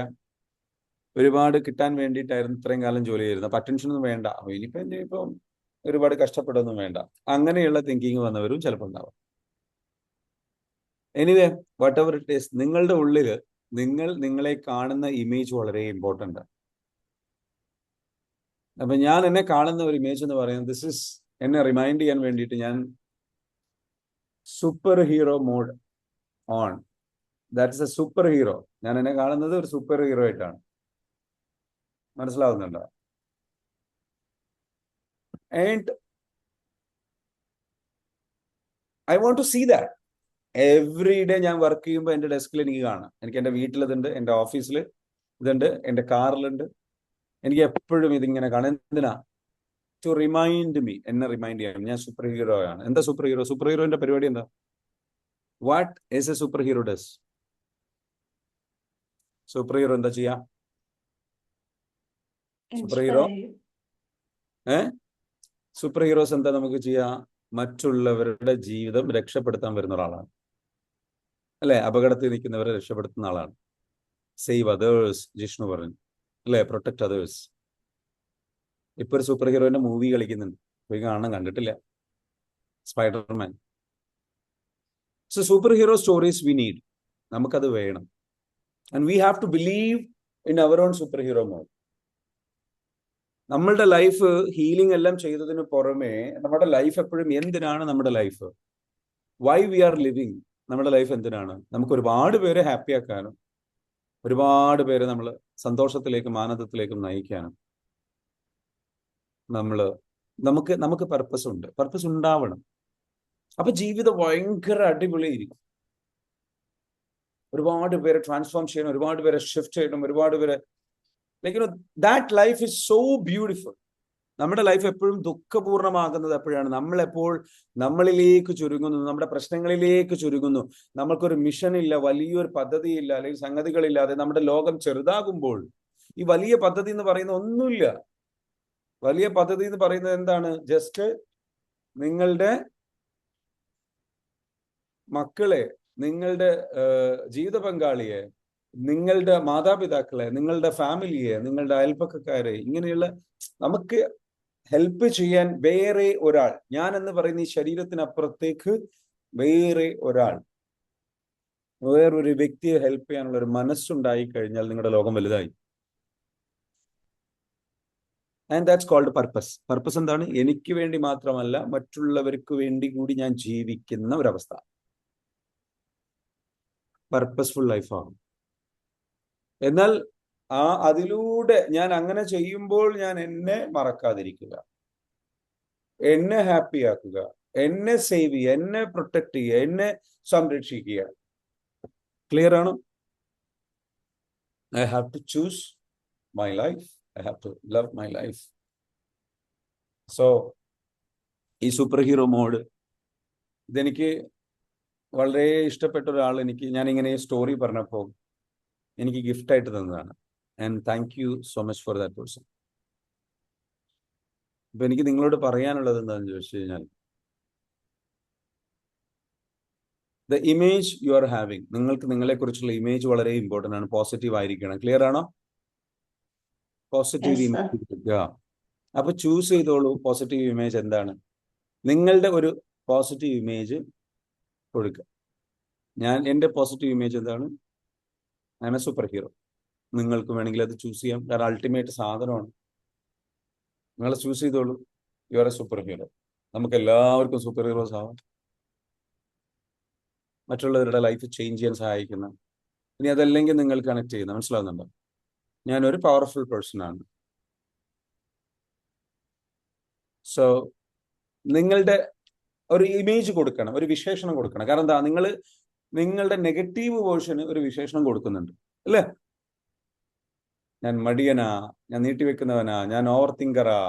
ഒരുപാട് കിട്ടാൻ വേണ്ടിയിട്ടായിരുന്നു ഇത്രയും കാലം ജോലി ചെയ്യുന്നത്. അപ്പൊ അറ്റൻഷനൊന്നും വേണ്ട, ഇനിയിപ്പം ഒരുപാട് കഷ്ടപ്പെടുകയൊന്നും വേണ്ട, അങ്ങനെയുള്ള തിങ്കിങ് വന്നവരും ചിലപ്പോൾ ഉണ്ടാവും. Anyway, what ever it is, നിങ്ങളുടെ ഉള്ളിൽ നിങ്ങളെ കാണുന്ന ഇമേജ് വളരെ ഇമ്പോർട്ടൻ്റ് ആണ്. അപ്പൊ ഞാൻ എന്നെ കാണുന്ന ഒരു ഇമേജ് എന്ന് പറയുന്നത് എന്നെ റിമൈൻഡ് ചെയ്യാൻ വേണ്ടിയിട്ട് ഞാൻ superhero mode on. That is a super hero. ഞാൻ എന്നെ കാണുന്നത് ഒരു സൂപ്പർ ഹീറോ ആയിട്ടാണ്. മനസ്സിലാവുന്നുണ്ടോ? And I want to see that every day. ഞാൻ വർക്ക് ചെയ്യുമ്പോൾ എൻ്റെ ഡെസ്കിൽ എനിക്ക് കാണാം. എനിക്ക് എൻ്റെ വീട്ടിലിതുണ്ട്, എൻ്റെ ഓഫീസിൽ ഇതുണ്ട്, എൻ്റെ കാറിലുണ്ട്. എനിക്ക് എപ്പോഴും ഇതിങ്ങനെ കാണാം. എന്തിനാ? ടു റിമൈൻഡ് മീ, എന്നെ റിമൈൻഡ് ചെയ്യാൻ ഞാൻ സൂപ്പർ ഹീറോ ആണ്. എന്താ സൂപ്പർ ഹീറോ? സൂപ്പർ ഹീറോന്റെ പരിപാടി എന്താ? What is A super hero does? Super hero എന്താ ചെയ്യാ? സൂപ്പർ ഹീറോ സൂപ്പർ ഹീറോസ് എന്താ നമുക്ക് ചെയ്യാ? മറ്റുള്ളവരുടെ ജീവിതം രക്ഷപ്പെടുത്താൻ വരുന്ന ഒരാളാണ്, അല്ലെ? അപകടത്തിൽ നിൽക്കുന്നവരെ രക്ഷപ്പെടുത്തുന്ന ആളാണ്. സേവ് അതേഴ്സ്, ജിഷ്ണു പറഞ്ഞു, അല്ലെ? Protect others. ഇപ്പൊ ഒരു സൂപ്പർ ഹീറോന്റെ മൂവി കളിക്കുന്നുണ്ട്, പോയി കാണണം, കണ്ടിട്ടില്ല. Spiderman. So superhero stories we need. നമുക്കത് വേണം. And we have to believe in our own superhero mode. നമ്മളുടെ ലൈഫ് ഹീലിംഗ് എല്ലാം ചെയ്തതിന് പുറമെ നമ്മുടെ ലൈഫ് എപ്പോഴും എന്തിനാണ് നമ്മുടെ life? Why we are living? നമ്മുടെ ലൈഫ് എന്തിനാണ്? നമുക്ക് ഒരുപാട് പേരെ ഹാപ്പി ആക്കാനും ഒരുപാട് പേരെ നമ്മൾ സന്തോഷത്തിലേക്കും ആനന്ദത്തിലേക്കും നയിക്കാനും നമുക്ക് പർപ്പസ് ഉണ്ട്. പർപ്പസ് ഉണ്ടാവണം. അപ്പൊ ജീവിതം ഭയങ്കര അടിപൊളിയായിരിക്കും. ഒരുപാട് പേരെ ട്രാൻസ്ഫോം ചെയ്യണം, ഒരുപാട് പേരെ ഷിഫ്റ്റ് ചെയ്യണം, ഒരുപാട് പേരെ that life is so beautiful. നമ്മുടെ ലൈഫ് എപ്പോഴും ദുഃഖപൂർണ്ണമാകുന്നത് എപ്പോഴാണ്? നമ്മളെപ്പോൾ നമ്മളിലേക്ക് ചുരുങ്ങുന്നു, നമ്മുടെ പ്രശ്നങ്ങളിലേക്ക് ചുരുങ്ങുന്നു, നമ്മൾക്കൊരു മിഷൻ ഇല്ല, വലിയൊരു പദ്ധതിയില്ല, അല്ലെങ്കിൽ സംഗതികളില്ലാതെ നമ്മുടെ ലോകം ചെറുതാകുമ്പോൾ. ഈ വലിയ പദ്ധതി എന്ന് പറയുന്ന ഒന്നുമില്ല. വലിയ പദ്ധതി എന്ന് പറയുന്നത് എന്താണ്? ജസ്റ്റ് നിങ്ങളുടെ മക്കളെ, നിങ്ങളുടെ ജീവിത പങ്കാളിയെ, നിങ്ങളുടെ മാതാപിതാക്കളെ, നിങ്ങളുടെ ഫാമിലിയെ, നിങ്ങളുടെ അയൽപ്പക്കക്കാരെ, ഇങ്ങനെയുള്ള നമുക്ക് ഹെൽപ്പ് ചെയ്യാൻ വേറെ ഒരാൾ, ഞാൻ എന്ന് പറയുന്ന ഈ ശരീരത്തിനപ്പുറത്തേക്ക് വേറൊരു വ്യക്തിയെ ഹെൽപ്പ് ചെയ്യാനുള്ള ഒരു മനസ്സുണ്ടായി കഴിഞ്ഞാൽ നിങ്ങളുടെ ലോകം വലുതായി. And that's called purpose. Purpose എന്താണ്? എനിക്ക് വേണ്ടി മാത്രമല്ല, മറ്റുള്ളവർക്ക് വേണ്ടി കൂടി ഞാൻ ജീവിക്കുന്ന ഒരവസ്ഥ. പർപ്പസ്ഫുൾ ലൈഫാണ്. എന്നാൽ അതിലൂടെ ഞാൻ അങ്ങനെ ചെയ്യുമ്പോൾ ഞാൻ എന്നെ മറക്കാതിരിക്കുക, എന്നെ ഹാപ്പി ആക്കുക, എന്നെ സേവ് ചെയ്യുക, എന്നെ പ്രൊട്ടക്ട് ചെയ്യുക, എന്നെ സംരക്ഷിക്കുക. ക്ലിയർ ആണോ? I have to choose my life. I have to love my life. So, ഈ സൂപ്പർ ഹീറോ മോഡ് ഇതെനിക്ക് വളരെ ഇഷ്ടപ്പെട്ട ഒരാൾ ഞാനിങ്ങനെ സ്റ്റോറി പറഞ്ഞപ്പോൾ എനിക്ക് ഗിഫ്റ്റ് ആയിട്ട് തന്നതാണ്. And thank you so much for that person. അപ്പൊ എനിക്ക് നിങ്ങളോട് പറയാനുള്ളത് എന്താണെന്ന് ചോദിച്ചു കഴിഞ്ഞാൽ, the image you are having, നിങ്ങൾക്ക് നിങ്ങളെക്കുറിച്ചുള്ള ഇമേജ് വളരെ ഇമ്പോർട്ടൻ്റ് ആണ്. പോസിറ്റീവ് ആയിരിക്കണം. ക്ലിയർ ആണോ? പോസിറ്റീവ് ഇമേജ് എടുക്കുക. അപ്പൊ ചൂസ് ചെയ്തോളൂ പോസിറ്റീവ് ഇമേജ് എന്താണ്. നിങ്ങളുടെ ഒരു പോസിറ്റീവ് ഇമേജ് കൊടുക്കുക. എൻ്റെ പോസിറ്റീവ് ഇമേജ് എന്താണ്? I M A super hero. നിങ്ങൾക്ക് വേണമെങ്കിൽ അത് ചൂസ് ചെയ്യാം. കാരണം അൾട്ടിമേറ്റ് സാധനമാണ്. നിങ്ങൾ ചൂസ് ചെയ്തോളൂ. You are A super hero. നമുക്ക് എല്ലാവർക്കും സൂപ്പർ ഹീറോസ് ആവാം. മറ്റുള്ളവരുടെ ലൈഫ് ചേഞ്ച് ചെയ്യാൻ സഹായിക്കുന്ന. ഇനി അതല്ലെങ്കിൽ നിങ്ങൾ കണക്ട് ചെയ്യുന്ന. മനസ്സിലാവുന്നുണ്ടോ? ഞാനൊരു പവർഫുൾ പേഴ്സൺ ആണ്. സോ നിങ്ങളുടെ ഒരു ഇമേജ് കൊടുക്കണം, ഒരു വിശേഷണം കൊടുക്കണം. കാരണം എന്താ? നിങ്ങളുടെ നെഗറ്റീവ് വേർഷന് ഒരു വിശേഷണം കൊടുക്കുന്നുണ്ട്, അല്ലേ? ഞാൻ മടിയനാ, ഞാൻ നീട്ടിവെക്കുന്നവനാ, ഞാൻ ഓവർ തിങ്കറാ.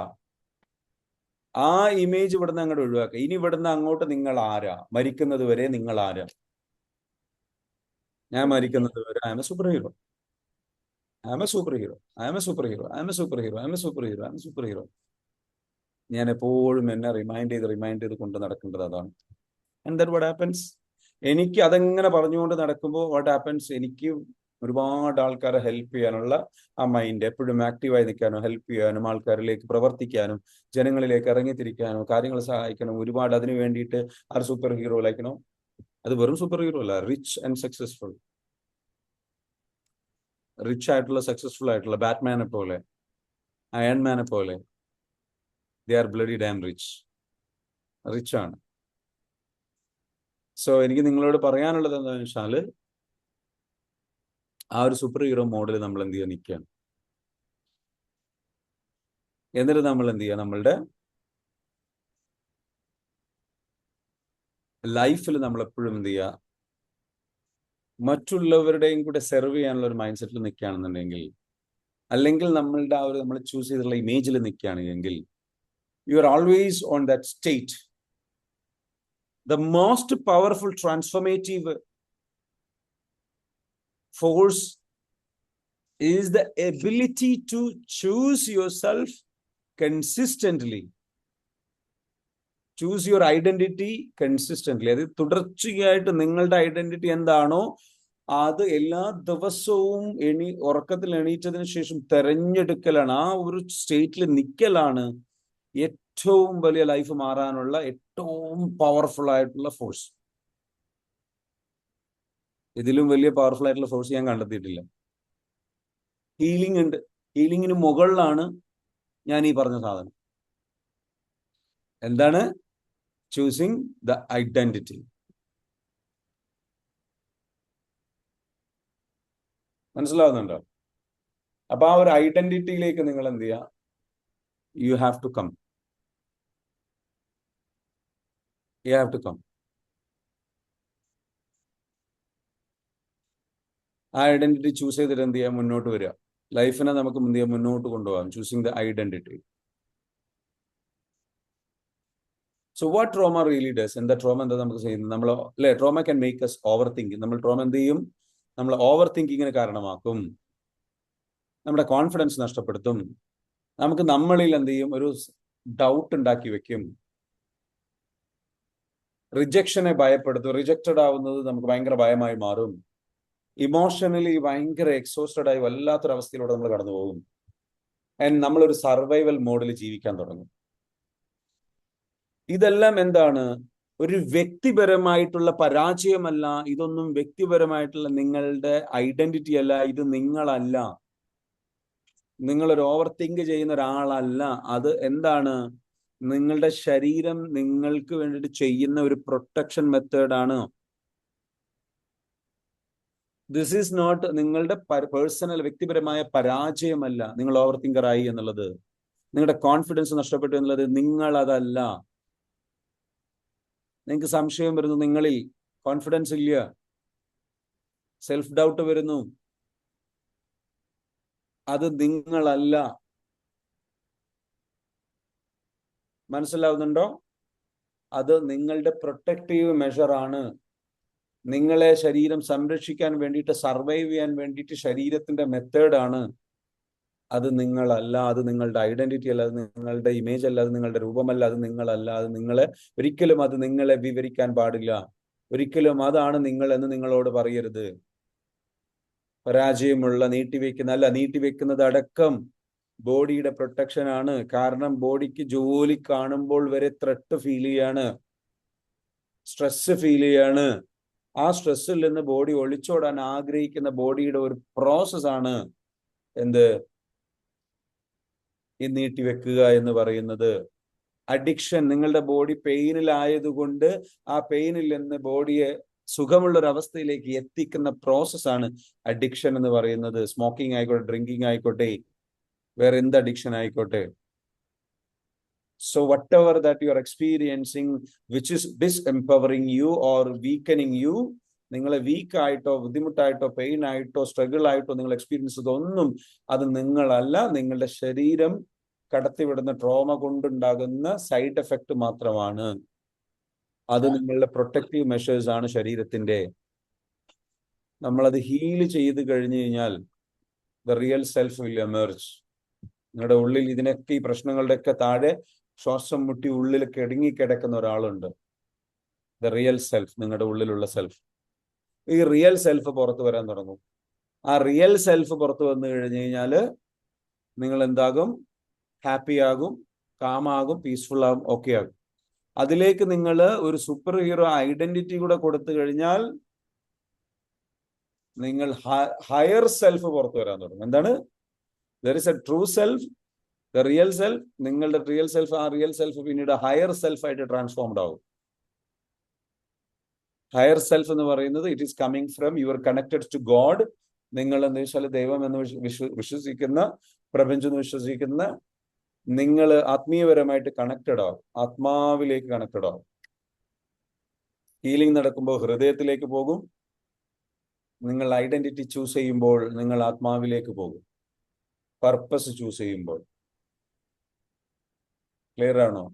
ആ ഇമേജ് ഇവിടുന്ന് അങ്ങോട്ട് ഒഴിവാക്കുക. ഇനി ഇവിടുന്ന് അങ്ങോട്ട് നിങ്ങൾ ആരാ? മരിക്കുന്നത് വരെ നിങ്ങൾ ആരാ? ഞാൻ മരിക്കുന്നത് വരെ I M A super hero, I M A super hero, I M A super hero, I M A super hero, I M A super hero, I M A super hero. ഞാൻ എപ്പോഴും എന്നെ റിമൈൻഡ് ചെയ്ത് കൊണ്ട് നടക്കേണ്ടത് അതാണ്. And that what happens? എനിക്ക് അതെങ്ങനെ പറഞ്ഞുകൊണ്ട് നടക്കുമ്പോൾ വാട്ട് ഹാപ്പൻസ്? എനിക്ക് ഒരുപാട് ആൾക്കാരെ ഹെൽപ്പ് ചെയ്യാനുള്ള ആ മൈൻഡ്, എപ്പോഴും ആക്റ്റീവായി നിൽക്കാനും ഹെൽപ്പ് ചെയ്യാനും ആൾക്കാരിലേക്ക് പ്രവർത്തിക്കാനും ജനങ്ങളിലേക്ക് ഇറങ്ങിത്തിരിക്കാനും കാര്യങ്ങൾ സഹായിക്കണം. ഒരുപാട് അതിനു വേണ്ടിയിട്ട് ആ സൂപ്പർ ഹീറോ ലൈക്കണോ, അത് വെറും സൂപ്പർ ഹീറോ അല്ല, റിച്ച് ആൻഡ് സക്സസ്ഫുൾ, റിച്ച് ആയിട്ടുള്ള സക്സസ്ഫുൾ ആയിട്ടുള്ള ബാറ്റ്മാനെ പോലെ, അയൺമാനെ പോലെ, they are bloody dam rich ആണ്. സോ എനിക്ക് നിങ്ങളോട് പറയാനുള്ളത് എന്താണെന്ന് വെച്ചാൽ, ആ ഒരു സൂപ്പർ ഹീറോ മോഡൽ നമ്മൾ എന്ത് ചെയ്യാൻ നിൽക്കുകയാണ്. എന്നിട്ട് നമ്മൾ എന്ത് ചെയ്യുക, നമ്മളുടെ ലൈഫിൽ നമ്മൾ എപ്പോഴും എന്ത് ചെയ്യുക, മറ്റുള്ളവരുടെയും കൂടെ സെർവ് ചെയ്യാനുള്ള ഒരു മൈൻഡ് സെറ്റിൽ നിൽക്കുകയാണെന്നുണ്ടെങ്കിൽ, അല്ലെങ്കിൽ നമ്മളുടെ ആ ഒരു നമ്മൾ ചൂസ് ചെയ്തിട്ടുള്ള ഇമേജിൽ നിൽക്കുകയാണെങ്കിൽ, you are always on that state. The most powerful transformative force is the ability to choose yourself consistently. Choose your identity consistently. അത് തുടർച്ചയായിട്ട് നിങ്ങളുടെ ഐഡന്റിറ്റി എന്താണോ അത് എല്ലാ ദിവസവും ഉറക്കത്തിൽ എണീറ്റതിന് ശേഷം തെരഞ്ഞെടുക്കലാണ്. ആ ഒരു സ്റ്റേറ്റിൽ നിൽക്കലാണ് ഏറ്റവും വലിയ ലൈഫ് മാറാനുള്ള ഏറ്റവും പവർഫുൾ ആയിട്ടുള്ള ഫോഴ്സ്. ഇതിലും വലിയ പവർഫുൾ ആയിട്ടുള്ള ഫോഴ്സ് ഞാൻ കണ്ടെത്തിയിട്ടില്ല. ഹീലിംഗ് ഉണ്ട്, ഹീലിംഗിന് മുകളിലാണ് ഞാൻ ഈ പറഞ്ഞ സാധനം. എന്താണ്? Choosing the identity. മനസ്സിലാവുന്നുണ്ടോ? അപ്പൊ ആ ഒരു ഐഡന്റിറ്റിയിലേക്ക് നിങ്ങൾ എന്ത് ചെയ്യുക, you have to come. You have to come. ആ ഐഡന്റിറ്റി ചൂസ് ചെയ്തിട്ട് എന്ത് ചെയ്യാം, മുന്നോട്ട് വരിക. ലൈഫിനെ നമുക്ക് എന്ത് ചെയ്യാം, മുന്നോട്ട് കൊണ്ടുപോകാം. Choosing the identity. So what trauma really does? എന്താ ട്രോമ, എന്താ നമുക്ക് ചെയ്യുന്നത്? നമ്മൾ അല്ലെ, trauma can make us over thinking. നമ്മൾ ട്രോമ എന്ത് ചെയ്യും, നമ്മൾ ഓവർ തിങ്കിങ്ങിന് കാരണമാക്കും. നമ്മുടെ കോൺഫിഡൻസ് നഷ്ടപ്പെടുത്തും. നമുക്ക് നമ്മളിൽ എന്ത് ചെയ്യും, ഒരു ഡൗട്ട് ഉണ്ടാക്കി വെക്കും. റിജക്ഷനെ ഭയപ്പെടുത്തും. റിജക്റ്റഡ് ആവുന്നത് നമുക്ക് ഭയങ്കര ഭയമായി മാറും. ഇമോഷണലി ഭയങ്കര എക്സോസ്റ്റഡ് ആയി വല്ലാത്തൊരവസ്ഥയിലൂടെ നമ്മൾ കടന്നു പോകും. ആൻഡ് നമ്മളൊരു സർവൈവൽ മോഡിൽ ജീവിക്കാൻ തുടങ്ങും. ഇതെല്ലാം എന്താണ്? ഒരു വ്യക്തിപരമായിട്ടുള്ള പരാജയമല്ല. ഇതൊന്നും വ്യക്തിപരമായിട്ടുള്ള നിങ്ങളുടെ ഐഡന്റിറ്റി അല്ല. ഇത് നിങ്ങളല്ല. നിങ്ങളൊരു ഓവർ തിങ്ക് ചെയ്യുന്ന ഒരാളല്ല. അത് എന്താണ്? നിങ്ങളുടെ ശരീരം നിങ്ങൾക്ക് വേണ്ടിയിട്ട് ചെയ്യുന്ന ഒരു പ്രൊട്ടക്ഷൻ മെത്തേഡാണ്. ദിസ് ഈസ് നോട്ട് നിങ്ങളുടെ പേഴ്സണൽ വ്യക്തിപരമായ പരാജയമല്ല. നിങ്ങൾ ഓവർ തിങ്കറായി എന്നുള്ളത്, നിങ്ങളുടെ കോൺഫിഡൻസ് നഷ്ടപ്പെട്ടു എന്നുള്ളത് നിങ്ങളതല്ല. നിങ്ങൾക്ക് സംശയം വരുന്നു, നിങ്ങളിൽ കോൺഫിഡൻസ് ഇല്ല, സെൽഫ് ഡൗട്ട് വരുന്നു, അത് നിങ്ങളല്ല. മനസ്സിലാവുന്നുണ്ടോ? അത് നിങ്ങളുടെ പ്രൊട്ടക്റ്റീവ് മെഷറാണ്. നിങ്ങളെ ശരീരം സംരക്ഷിക്കാൻ വേണ്ടിയിട്ട്, സർവൈവ് ചെയ്യാൻ വേണ്ടിയിട്ട് ശരീരത്തിന്റെ മെത്തേഡാണ്. അത് നിങ്ങളല്ല. അത് നിങ്ങളുടെ ഐഡന്റിറ്റി അല്ല. അത് നിങ്ങളുടെ ഇമേജ് അല്ല. അത് നിങ്ങളുടെ രൂപമല്ല. അത് നിങ്ങളല്ല. അത് നിങ്ങളെ ഒരിക്കലും, അത് നിങ്ങളെ വിവരിക്കാൻ പാടില്ല. ഒരിക്കലും അതാണ് നിങ്ങൾ എന്ന് നിങ്ങളോട് പറയരുത്. പരാജയമുള്ള നീട്ടിവെക്കുന്നത് അടക്കം ബോഡിയുടെ പ്രൊട്ടക്ഷൻ ആണ്. കാരണം ബോഡിക്ക് ജോലി കാണുമ്പോൾ വരെ ത്രെട്ട് ഫീൽ ചെയ്യാണ്, സ്ട്രെസ് ഫീൽ ചെയ്യാണ്. ആ സ്ട്രെസ്സിൽ നിന്ന് ബോഡി ഒളിച്ചോടാൻ ആഗ്രഹിക്കുന്ന ബോഡിയുടെ ഒരു പ്രോസസ്സാണ് എന്ത്, ഈ നീട്ടിവെക്കുക എന്ന് പറയുന്നത്. അഡിക്ഷൻ, നിങ്ങളുടെ ബോഡി പെയിനിലായതുകൊണ്ട് ആ പെയിനിൽ നിന്ന് ബോഡിയെ സുഖമുള്ളൊരവസ്ഥയിലേക്ക് എത്തിക്കുന്ന പ്രോസസ്സാണ് അഡിക്ഷൻ എന്ന് പറയുന്നത്. സ്മോക്കിംഗ് ആയിക്കോട്ടെ, ഡ്രിങ്കിങ് ആയിക്കോട്ടെ, വേറെ എന്ത് അഡിക്ഷൻ ആയിക്കോട്ടെ. So whatever that you are experiencing which is disempowering you or weakening you, നിങ്ങളെ വീക്കായിട്ടോ ബുദ്ധിമുട്ടായിട്ടോ പെയിൻ ആയിട്ടോ സ്ട്രഗിൾ ആയിട്ടോ നിങ്ങൾ എക്സ്പീരിയൻസ് ചെയ്തൊന്നും അത് നിങ്ങളല്ല. നിങ്ങളുടെ ശരീരം കടത്തിവിടുന്ന ട്രോമ കൊണ്ടുണ്ടാകുന്ന സൈഡ് എഫക്റ്റ് മാത്രമാണ്. അത് നിങ്ങളുടെ പ്രൊട്ടക്റ്റീവ് മെഷേഴ്സ് ആണ് ശരീരത്തിന്റെ. നമ്മളത് ഹീൽ ചെയ്ത് കഴിഞ്ഞു കഴിഞ്ഞാൽ the real self will emerge. നിങ്ങളുടെ ഉള്ളിൽ ഇതിനൊക്കെ, ഈ പ്രശ്നങ്ങളുടെയൊക്കെ താഴെ ശ്വാസം മുട്ടി ഉള്ളിൽ കിടങ്ങിക്കിടക്കുന്ന ഒരാളുണ്ട്. ദ റിയൽ സെൽഫ്, നിങ്ങളുടെ ഉള്ളിലുള്ള സെൽഫ്. ഈ റിയൽ സെൽഫ് പുറത്തു വരാൻ തുടങ്ങും. ആ റിയൽ സെൽഫ് പുറത്തു വന്നു കഴിഞ്ഞു കഴിഞ്ഞാല് നിങ്ങൾ എന്താകും? ഹാപ്പി ആകും, കാമാകും, പീസ്ഫുൾ ആകും, ഓക്കെ ആകും. അതിലേക്ക് നിങ്ങൾ ഒരു സൂപ്പർ ഹീറോ ഐഡന്റിറ്റി കൂടെ കൊടുത്തു കഴിഞ്ഞാൽ നിങ്ങൾ ഹയർ സെൽഫ് പുറത്തു വരാൻ തുടങ്ങും. എന്താണ്? There is a true self, the real self. നിങ്ങളുടെ റിയൽ സെൽഫ്, ആ റിയൽ സെൽഫ് പിന്നീട് ഹയർ സെൽഫ് ആയിട്ട് ട്രാൻസ്ഫോംഡ് ആവും. ഹയർ സെൽഫ് എന്ന് പറയുന്നത് it is coming from your connected to God. നിങ്ങൾ എന്ന് വെച്ചാൽ ദൈവം എന്ന് വിശ്വസിക്കുന്ന, പ്രപഞ്ചം എന്ന് വിശ്വസിക്കുന്ന, നിങ്ങൾ ആത്മീയപരമായിട്ട് കണക്റ്റഡ് ആവും, ആത്മാവിലേക്ക് കണക്റ്റഡ് ആവും. ഹീലിംഗ് നടക്കുമ്പോൾ ഹൃദയത്തിലേക്ക് പോകും. നിങ്ങൾ ഐഡന്റിറ്റി ചൂസ് ചെയ്യുമ്പോൾ നിങ്ങൾ ആത്മാവിലേക്ക് പോകും. പർപ്പസ് ചൂസ് ചെയ്യുമ്പോൾ. ക്ലിയർ ആണോ?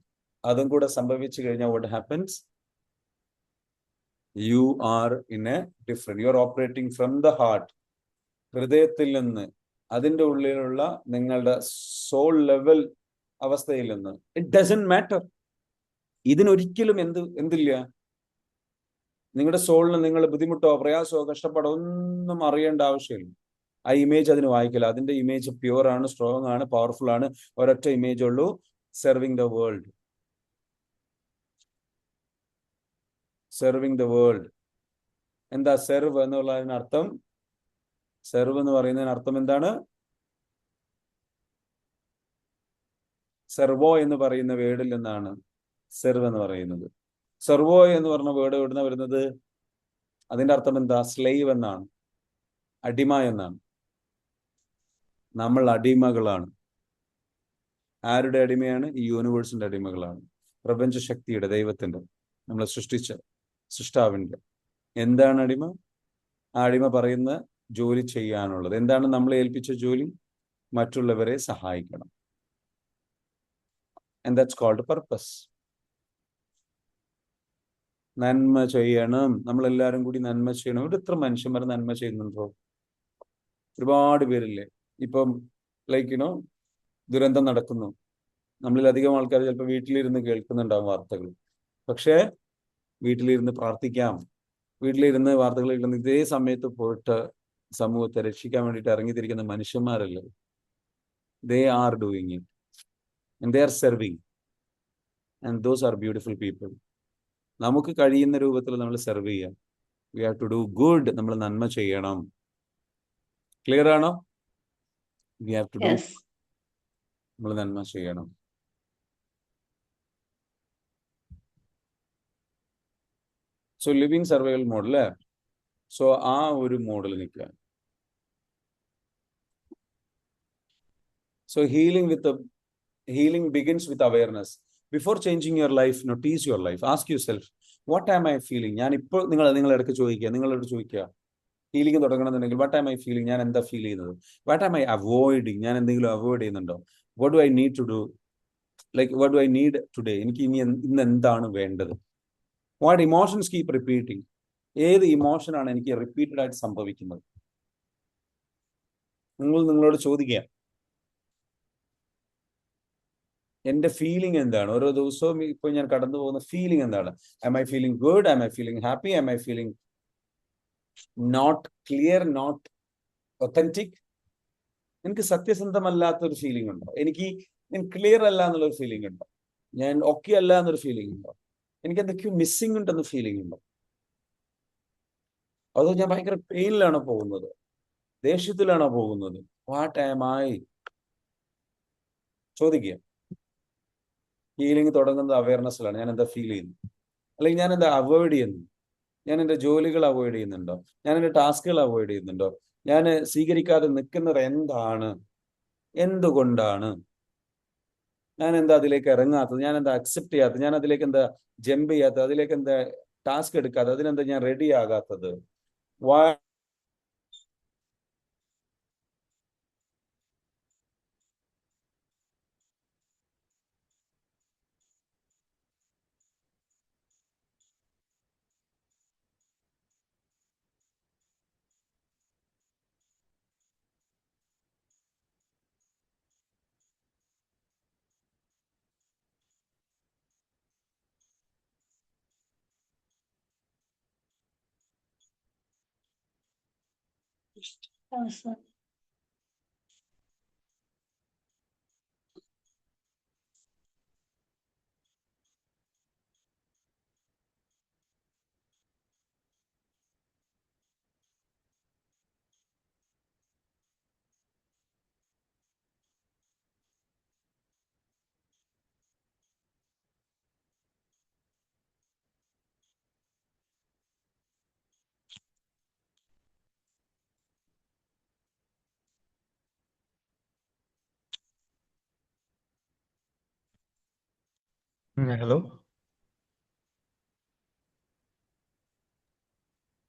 അതും കൂടെ സംഭവിച്ചു കഴിഞ്ഞാൽ what happens? You are in A different, you are operating from the heart. ഹൃദയത്തിൽ നിന്ന്, അതിൻ്റെ ഉള്ളിലുള്ള നിങ്ങളുടെ സോൾ ലെവൽ അവസ്ഥയിൽ നിന്ന്. It doesn't matter. ഇതിനൊരിക്കലും എന്തില്ല, നിങ്ങളുടെ സോളിന് നിങ്ങൾ ബുദ്ധിമുട്ടോ പ്രയാസമോ കഷ്ടപ്പാടോ ഒന്നും അറിയേണ്ട ആവശ്യമില്ല. ആ ഇമേജ് അതിന് വായിക്കില്ല. അതിന്റെ ഇമേജ് പ്യുവർ ആണ്, സ്ട്രോങ് ആണ്, പവർഫുൾ ആണ്. ഒരൊറ്റ ഇമേജ് ഉള്ളൂ, serving the world. Serving the world. എന്താ സെർവ് എന്നുള്ളതിനർത്ഥം? സെർവ് എന്ന് പറയുന്നതിന് അർത്ഥം എന്താണ്? സെർവോ എന്ന് പറയുന്ന വേർഡിൽ നിന്നാണ് സെർവ് എന്ന് പറയുന്നത്. സെർവോ എന്ന് പറഞ്ഞ വേർഡ് എവിടുന്ന വരുന്നത്? അതിന്റെ അർത്ഥം എന്താ? സ്ലേവ് എന്നാണ്, അടിമ എന്നാണ്. നമ്മൾ അടിമകളാണ്. ആരുടെ അടിമയാണ്? ഈ യൂണിവേഴ്സിന്റെ അടിമകളാണ്. പ്രപഞ്ച ശക്തിയുടെ, ദൈവത്തിന്റെ, നമ്മളെ സൃഷ്ടിച്ച സൃഷ്ടാവിന്റെ. എന്താണ് അടിമ? ആ അടിമ പറയുന്ന ജോലി ചെയ്യാനുള്ളത്. എന്താണ് നമ്മളെ ഏൽപ്പിച്ച ജോലി? മറ്റുള്ളവരെ സഹായിക്കണം. And that's called purpose. നന്മ ചെയ്യണം. നമ്മളെല്ലാവരും കൂടി നന്മ ചെയ്യണം. ഇവിടെ എത്ര മനുഷ്യന്മാർ നന്മ ചെയ്യുന്നുണ്ടോ? ഒരുപാട് പേരില്ലേ? ഇപ്പം ദുരന്തം നടക്കുന്നു. നമ്മളിലധികം ആൾക്കാർ ചിലപ്പോൾ വീട്ടിലിരുന്ന് കേൾക്കുന്നുണ്ടാവും വാർത്തകൾ. പക്ഷേ വീട്ടിലിരുന്ന് പ്രാർത്ഥിക്കാം. വീട്ടിലിരുന്ന് വാർത്തകൾ കേൾക്കുന്ന ഇതേ സമയത്ത് പോയിട്ട് സമൂഹത്തെ രക്ഷിക്കാൻ വേണ്ടിയിട്ട് ഇറങ്ങിത്തിരിക്കുന്ന മനുഷ്യന്മാരല്ലേ? They are doing it and they are serving and those are beautiful people. നമുക്ക് കഴിയുന്ന രൂപത്തിൽ നമ്മൾ സെർവ് ചെയ്യാം. We have to do good. നമ്മൾ നന്മ ചെയ്യണം. ക്ലിയർ ആണോ? We have to do, yes. നമ്മൾ നന്മ ചെയ്യണം. So living survival model. So ആ ഒരു മോഡൽ നിൽക്കുക. So healing begins with awareness. Before changing your life, notice your life. Ask yourself, what am I feeling? ഞാൻ ഇപ്പോൾ നിങ്ങളിടയ്ക്ക് ചോദിക്കുക. ഹീലിംഗ് തുടങ്ങണമെന്നുണ്ടെങ്കിൽ വാട്ട് ആം ഐ ഫീലിംഗ്? ഞാൻ എന്താ ഫീൽ ചെയ്യുന്നത്? What am I avoiding? ഞാൻ എന്തെങ്കിലും അവോയ്ഡ് ചെയ്യുന്നുണ്ടോ? What do I need to do? What do I need today? എനിക്ക് ഇന്ന് എന്താണ് വേണ്ടത്? What emotions keep repeating? ഏത് ഇമോഷനാണ് എനിക്ക് റിപ്പീറ്റഡ് ആയിട്ട് സംഭവിക്കുന്നത്? നിങ്ങളോട് ചോദിക്കുക, എന്റെ ഫീലിംഗ് എന്താണ്? ഓരോ ദിവസവും ഇപ്പൊ ഞാൻ കടന്നു പോകുന്ന ഫീലിംഗ് എന്താണ്? Am I feeling good? Am I feeling happy? Am I feeling not clear, not authentic? എനിക്ക് സത്യസന്ധമല്ലാത്തൊരു ഫീലിംഗ് ഉണ്ടോ? ഞാൻ ക്ലിയർ അല്ല എന്നുള്ളൊരു ഫീലിംഗ് ഉണ്ടോ? ഞാൻ ഓക്കെ അല്ല എന്നൊരു ഫീലിംഗ് ഉണ്ടോ? എനിക്ക് എന്തൊക്കെയോ മിസ്സിംഗ് ഉണ്ടെന്ന് ഫീലിംഗ് ഉണ്ടോ? അതോ ഞാൻ ഭയങ്കര പെയിനിലാണോ പോകുന്നത്? ദേഷ്യത്തിലാണോ പോകുന്നത്? What am I? ചോദിക്കുക. ഹീലിംഗ് തുടങ്ങുന്നത് അവയർനെസ്സിലാണ്. ഞാൻ എന്താ ഫീൽ ചെയ്യുന്നു? അല്ലെങ്കിൽ ഞാൻ എന്താ അവോയ്ഡ് ചെയ്യുന്നു? ഞാൻ എൻ്റെ ജോലികൾ അവോയ്ഡ് ചെയ്യുന്നുണ്ടോ? ഞാൻ എൻ്റെ ടാസ്കുകൾ അവോയ്ഡ് ചെയ്യുന്നുണ്ടോ? ഞാൻ സ്വീകരിക്കാതെ നിൽക്കുന്നത് എന്താണ്? എന്തുകൊണ്ടാണ്? ഞാൻ എന്താ അതിലേക്ക് ഇറങ്ങാത്തത്? ഞാൻ എന്താ അക്സെപ്റ്റ് ചെയ്യാത്തത്? ഞാൻ അതിലേക്ക് എന്താ ജമ്പ് ചെയ്യാത്തത്? അതിലേക്ക് എന്താ ടാസ്ക് എടുക്കാത്തത്? അതിനെന്താ ഞാൻ റെഡി ആകാത്തത്? Awesome. Hello.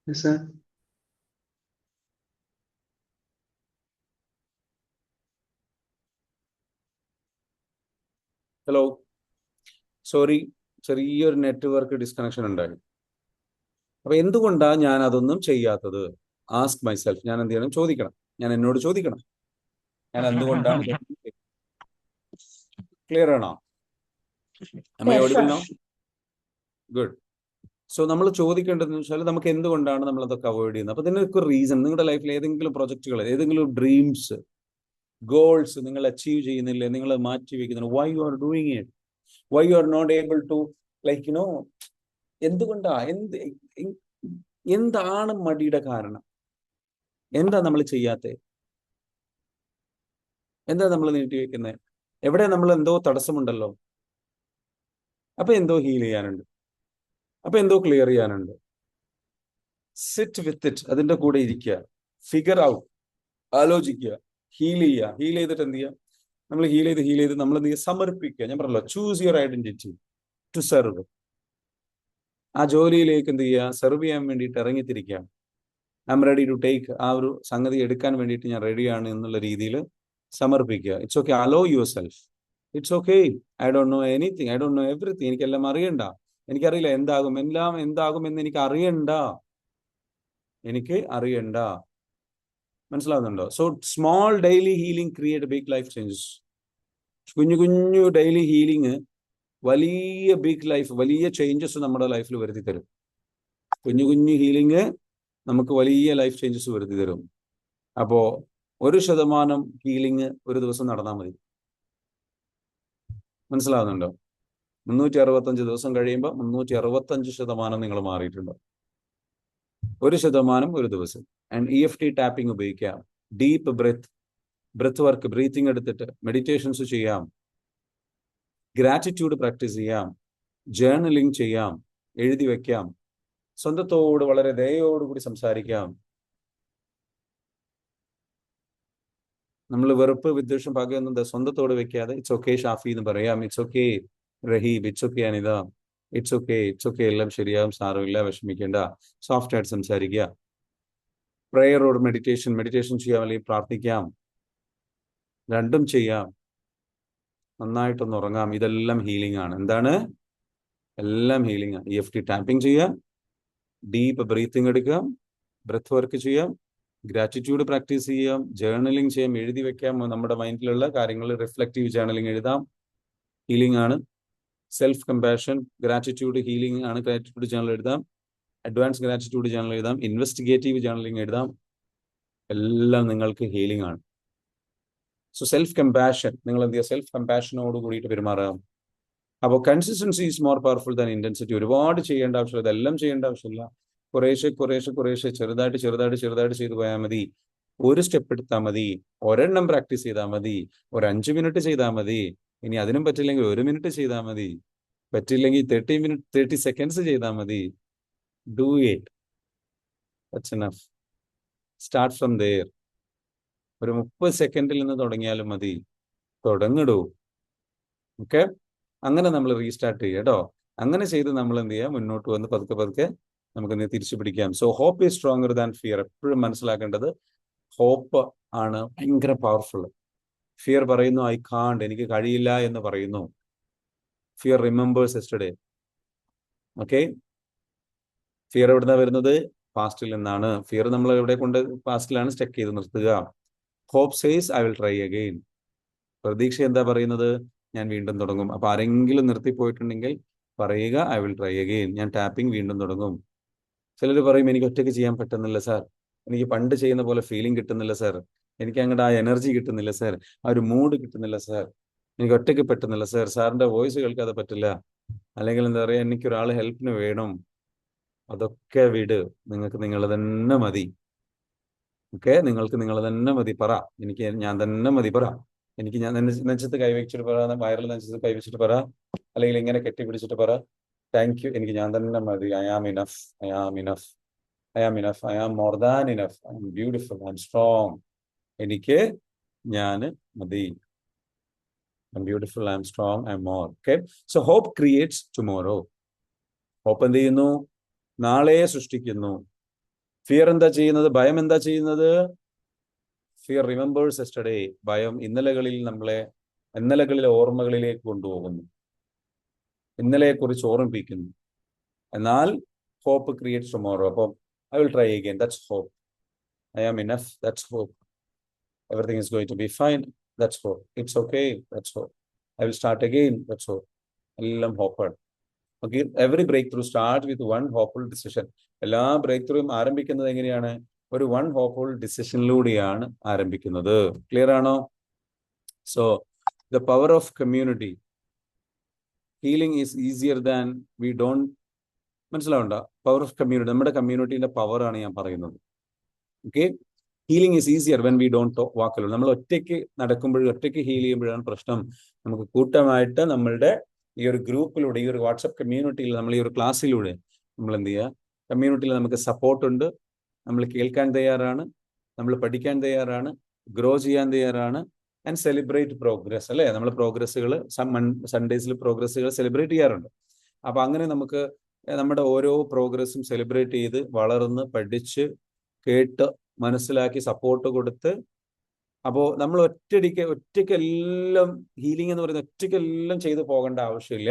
Yes, sir. Hello, sorry, ചെറിയൊരു നെറ്റ്വർക്ക് ഡിസ്കണക്ഷൻ ഉണ്ടായി. അപ്പൊ എന്തുകൊണ്ടാണ് ഞാൻ അതൊന്നും ചെയ്യാത്തത്? Ask myself. ഞാൻ എന്ത് ചെയ്യണം? ചോദിക്കണം. ഞാൻ എന്നോട് ചോദിക്കണം, ഞാൻ എന്തുകൊണ്ടാണ് ക്ലിയർ ആണോ? Am I Yes, audible sir. now? Good. So നമ്മൾ ചോദിക്കേണ്ടതെന്ന് വെച്ചാൽ നമുക്ക് എന്തുകൊണ്ടാണ് നമ്മൾ അതൊക്കെ അവോയ്ഡ് ചെയ്യുന്നത്? അപ്പൊ ഇതിനൊക്കെ റീസൺ, നിങ്ങളുടെ ലൈഫിൽ ഏതെങ്കിലും പ്രൊജക്റ്റുകൾ, ഏതെങ്കിലും ഡ്രീംസ്, ഗോൾസ് നിങ്ങൾ അച്ചീവ് ചെയ്യുന്നില്ലേ, നിങ്ങൾ മാറ്റി വെക്കുന്നില്ല, why you are doing it, why you are not able to എന്തുകൊണ്ടാ, എന്താണ് മടിയുടെ കാരണം? എന്താ നമ്മൾ ചെയ്യാത്തത്? എന്താ നമ്മൾ നീട്ടി വെക്കുന്നത്? എവിടെ നമ്മൾ എന്തോ തടസ്സമുണ്ടല്ലോ. അപ്പൊ എന്തോ ഹീൽ ചെയ്യാനുണ്ട്, അപ്പൊ എന്തോ ക്ലിയർ ചെയ്യാനുണ്ട്. സിറ്റ് വിത്ത് ഇറ്റ്, അതിന്റെ കൂടെ ഇരിക്കുക, ഫിഗർ ഔട്ട്, ആലോചിക്കുക, ഹീൽ ചെയ്യുക. ഹീൽ ചെയ്തിട്ട് എന്ത് ചെയ്യുക? നമ്മൾ ഹീൽ ചെയ്ത് നമ്മൾ എന്ത് ചെയ്യുക? സമർപ്പിക്കുക. ഞാൻ പറഞ്ഞല്ലോ, choose your identity to serve. ആ ജോലിയിലേക്ക് എന്ത് ചെയ്യുക? സെർവ് ചെയ്യാൻ വേണ്ടിയിട്ട് ഇറങ്ങിത്തിരിക്കുക. I am ready to take, ആ ഒരു സംഗതി എടുക്കാൻ വേണ്ടിയിട്ട് ഞാൻ റെഡിയാണ് എന്നുള്ള രീതിയിൽ സമർപ്പിക്കുക. It's okay, hello your self. It's okay, I don't know anything, I don't know everything. എനിക്കെല്ലാം അറിയണ്ട, എനിക്കറിയില്ല എന്താകും, എല്ലാം എന്താകും എന്ന് എനിക്ക് അറിയണ്ട. മനസ്സിലാവുന്നുണ്ടോ? So small daily healing create big life changes. കുഞ്ഞു കുഞ്ഞു ഡെയിലി ഹീലിംഗ് വലിയ ബിഗ് ലൈഫ്, വലിയ ചേഞ്ചസ് നമ്മുടെ ലൈഫിൽ വരുത്തി തരും. കുഞ്ഞു കുഞ്ഞു ഹീലിംഗ് നമുക്ക് വലിയ ലൈഫ് ചേഞ്ചസ് വരുത്തി തരും. അപ്പോ 1% ഹീലിംഗ് ഒരു ദിവസം നടന്നാൽ മതി. മനസ്സിലാവുന്നുണ്ടോ? 365 ദിവസം കഴിയുമ്പോൾ 365% നിങ്ങൾ മാറിയിട്ടുണ്ടോ? 1% ഒരു ദിവസം. ആൻഡ് EFT ടാപ്പിംഗ് ഉപയോഗിക്കാം, ഡീപ്പ് ബ്രെത്ത് വർക്ക്, ബ്രീത്തിങ് എടുത്തിട്ട് മെഡിറ്റേഷൻസ് ചെയ്യാം, ഗ്രാറ്റിറ്റ്യൂഡ് പ്രാക്ടീസ് ചെയ്യാം, ജേർണലിംഗ് ചെയ്യാം, എഴുതി വെക്കാം, സ്വന്തത്തോട് വളരെ ദയോടുകൂടി സംസാരിക്കാം. നമ്മൾ വെറുപ്പ്, വിദ്വേഷം, പകയൊന്നും സ്വന്തത്തോട് വെക്കാതെ ഇറ്റ്സ് ഓക്കെ ഷാഫി എന്ന് പറയാം, it's okay Raheeb, it's okay Anita, it's okay എല്ലാം ശരിയാകും, സാരമില്ല, വിഷമിക്കേണ്ട, സോഫ്റ്റ് ആയിട്ട് സംസാരിക്കുക. പ്രേയറോട് മെഡിറ്റേഷൻ ചെയ്യാം, അല്ലെങ്കിൽ പ്രാർത്ഥിക്കാം, രണ്ടും ചെയ്യാം. നന്നായിട്ടൊന്ന് ഉറങ്ങാം. ഇതെല്ലാം ഹീലിംഗ് ആണ്. എന്താണ്? എല്ലാം ഹീലിംഗ് ആണ്. EFT ടാപ്പിംഗ് ചെയ്യാം, ഡീപ്പ് ബ്രീത്തിങ് എടുക്കാം, ബ്രെത്ത് വർക്ക് ചെയ്യാം, ഗ്രാറ്റിറ്റ്യൂഡ് പ്രാക്ടീസ് ചെയ്യാം, ജേർണലിംഗ് ചെയ്യാം, എഴുതി വെക്കാം. നമ്മുടെ മൈൻഡിലുള്ള കാര്യങ്ങൾ റിഫ്ലക്റ്റീവ് ജേർണലിംഗ് എഴുതാം, ഹീലിംഗ് ആണ്. സെൽഫ് കമ്പാഷൻ, ഗ്രാറ്റിറ്റ്യൂഡ് ഹീലിംഗ് ആണ്. ഗ്രാറ്റിറ്റ്യൂഡ് ജേർണൽ എഴുതാം, അഡ്വാൻസ് ഗ്രാറ്റിറ്റ്യൂഡ് ജേർണൽ എഴുതാം, ഇൻവെസ്റ്റിഗേറ്റീവ് ജേർണലിംഗ് എഴുതാം. എല്ലാം നിങ്ങൾക്ക് ഹീലിംഗ് ആണ്. സോ സെൽഫ് കമ്പാഷൻ, നിങ്ങൾ എന്ത് ചെയ്യുക? സെൽഫ് കമ്പാഷനോട് കൂടിയിട്ട് പെരുമാറാം. അപ്പോൾ consistency is more powerful than intensity. ഒരുപാട് ചെയ്യേണ്ട ആവശ്യമില്ല, ഇതെല്ലാം ചെയ്യേണ്ട ആവശ്യമില്ല. കുറേശ്ശെ ചെറുതായിട്ട് ചെയ്തു പോയാൽ മതി. ഒരു സ്റ്റെപ്പ് എടുത്താൽ മതി, ഒരെണ്ണം പ്രാക്ടീസ് ചെയ്താൽ മതി, ഒരു 5 മിനിറ്റ് ചെയ്താൽ മതി. ഇനി അതിനും പറ്റില്ലെങ്കിൽ 1 മിനിറ്റ് ചെയ്താൽ മതി, പറ്റില്ലെങ്കിൽ 30 സെക്കൻഡ്സ് ചെയ്താൽ മതി. Do it, that's enough. Start from there. ഒരു 30 സെക്കൻഡിൽ നിന്ന് തുടങ്ങിയാലും മതി. തുടങ്ങിടൂ. ഓക്കെ, അങ്ങനെ നമ്മൾ റീസ്റ്റാർട്ട് ചെയ്യുക കേട്ടോ. അങ്ങനെ ചെയ്ത് നമ്മൾ എന്ത് ചെയ്യുക? മുന്നോട്ട് വന്ന് പതുക്കെ നമുക്ക് തിരിച്ചു പിടിക്കാം. So hope is stronger than fear. എപ്പോഴും മനസ്സിലാക്കേണ്ടത് ഹോപ്പ് ആണ് ഭയങ്കര പവർഫുൾ. ഫിയർ പറയുന്നു ഐ കാണ്ട്, എനിക്ക് കഴിയില്ല എന്ന് പറയുന്നു. Fear remembers yesterday. Okay, fear എവിടുന്നാണ് വരുന്നത്? പാസ്റ്റിൽ നിന്നാണ്. ഫിയർ നമ്മൾ എവിടെ കൊണ്ട്? പാസ്റ്റിലാണ് സ്റ്റക്ക് ചെയ്ത് നിർത്തുക. Hope says I will try again. പ്രതീക്ഷ എന്താ പറയുന്നത്? ഞാൻ വീണ്ടും തുടങ്ങും. അപ്പൊ ആരെങ്കിലും നിർത്തിപ്പോയിട്ടുണ്ടെങ്കിൽ പറയുക ഐ വിൽ ട്രൈ അഗെയിൻ, ഞാൻ ടാപ്പിംഗ് വീണ്ടും തുടങ്ങും. ചിലർ പറയും എനിക്ക് ഒറ്റയ്ക്ക് ചെയ്യാൻ പറ്റുന്നില്ല സാർ. എനിക്ക് പണ്ട് ചെയ്യുന്ന പോലെ ഫീലിംഗ് കിട്ടുന്നില്ല സാർ, എനിക്ക് അങ്ങോട്ട് ആ എനർജി കിട്ടുന്നില്ല സാർ, ആ ഒരു മൂഡ് കിട്ടുന്നില്ല സാർ, എനിക്ക് ഒറ്റയ്ക്ക് പറ്റുന്നില്ല സാർ, സാറിന്റെ വോയിസ് കേൾക്കാതെ പറ്റില്ല, അല്ലെങ്കിൽ എന്താ പറയുക, എനിക്കൊരാൾ ഹെൽപ്പിന് വേണം. അതൊക്കെ വിട്, നിങ്ങൾക്ക് നിങ്ങൾ തന്നെ മതി. ഓക്കെ, നിങ്ങൾക്ക് നിങ്ങൾ തന്നെ മതി. പറ, എനിക്ക് ഞാൻ തന്നെ മതി. പറ, എനിക്ക് ഞാൻ നെഞ്ചത്ത് കൈവച്ചിട്ട് പറ, വയറിൽ നെഞ്ചത്ത് കൈവച്ചിട്ട് പറ, അല്ലെങ്കിൽ ഇങ്ങനെ കെട്ടിപ്പിടിച്ചിട്ട് പറ, താങ്ക് യു, എനിക്ക് ഞാൻ തന്നെ മതി. I am enough, I am enough, I am enough, I am more than enough, I am beautiful, I am strong. എനിക്ക് ഞാൻ മതി. I am beautiful, I am strong, I am more. Okay, so hope creates tomorrow. Hope എന്ത് ചെയ്യുന്നു? നാളെയെ സൃഷ്ടിക്കുന്നു. Fear എന്താ ചെയ്യുന്നത്? ഭയം എന്താ ചെയ്യുന്നത്? Fear remembers yesterday. ഭയം ഇന്നലകളിലെ ഓർമ്മകളിലേക്ക് കൊണ്ടുപോകുന്നു, ഇന്നലെയെക്കുറിച്ച് ഓർമ്മിപ്പിക്കുന്നു. എന്നാൽ ഹോപ്പ് ക്രിയേറ്റ്സ് ടുമോറോ. അപ്പം I will try again, that's hope. I am enough, that's hope. Everything is going to be fine, that's hope. It's okay, that's hope. I will start again, that's hope. എല്ലാം ഹോപ്പാണ്. Okay, every breakthrough start with one hopeful decision. എല്ലാ ബ്രേക്ക് ത്രൂയും ആരംഭിക്കുന്നത് എങ്ങനെയാണ്? ഒരു one hopeful ഡിസിഷനിലൂടെയാണ് ആരംഭിക്കുന്നത്. ക്ലിയർ ആണോ? So the power of community. Healing is easier than we don't. മനസ്സിലാവണ്ട? പവർ ഓഫ് കമ്മ്യൂണിറ്റി, നമ്മുടെ കമ്മ്യൂണിറ്റിന്റെ പവറാണ് ഞാൻ പറയുന്നത്. Okay, healing is easier when we don't walk alone. നമ്മൾ ഒറ്റയ്ക്ക് നടക്കുമ്പോഴും ഒറ്റയ്ക്ക് ഹീൽ ചെയ്യുമ്പോഴാണ് പ്രശ്നം. നമുക്ക് കൂട്ടമായിട്ട് നമ്മളുടെ ഈ ഒരു ഗ്രൂപ്പിലൂടെ, ഈ ഒരു വാട്സപ്പ് കമ്മ്യൂണിറ്റിയിൽ, നമ്മൾ ഈ ഒരു ക്ലാസ്സിലൂടെ നമ്മൾ എന്ത് ചെയ്യുക? കമ്മ്യൂണിറ്റിയിൽ നമുക്ക് സപ്പോർട്ടുണ്ട്, നമ്മൾ കേൾക്കാൻ തയ്യാറാണ്, നമ്മൾ പഠിക്കാൻ തയ്യാറാണ്, ഗ്രോ ചെയ്യാൻ തയ്യാറാണ്, ആൻഡ് സെലിബ്രേറ്റ് പ്രോഗ്രസ്. അല്ലേ, നമ്മൾ പ്രോഗ്രസ്സുകൾ സൺഡേസിൽ പ്രോഗ്രസ്സുകൾ സെലിബ്രേറ്റ് ചെയ്യാറുണ്ട്. അപ്പൊ അങ്ങനെ നമുക്ക് നമ്മുടെ ഓരോ പ്രോഗ്രസ്സും സെലിബ്രേറ്റ് ചെയ്ത് വളർന്ന് പഠിച്ച് കേട്ട് മനസ്സിലാക്കി സപ്പോർട്ട് കൊടുത്ത്, അപ്പോൾ നമ്മൾ ഒറ്റയ്ക്കെല്ലാം ഹീലിംഗ് എന്ന് പറയുന്നത് ഒറ്റയ്ക്കെല്ലാം ചെയ്ത് പോകേണ്ട ആവശ്യമില്ല.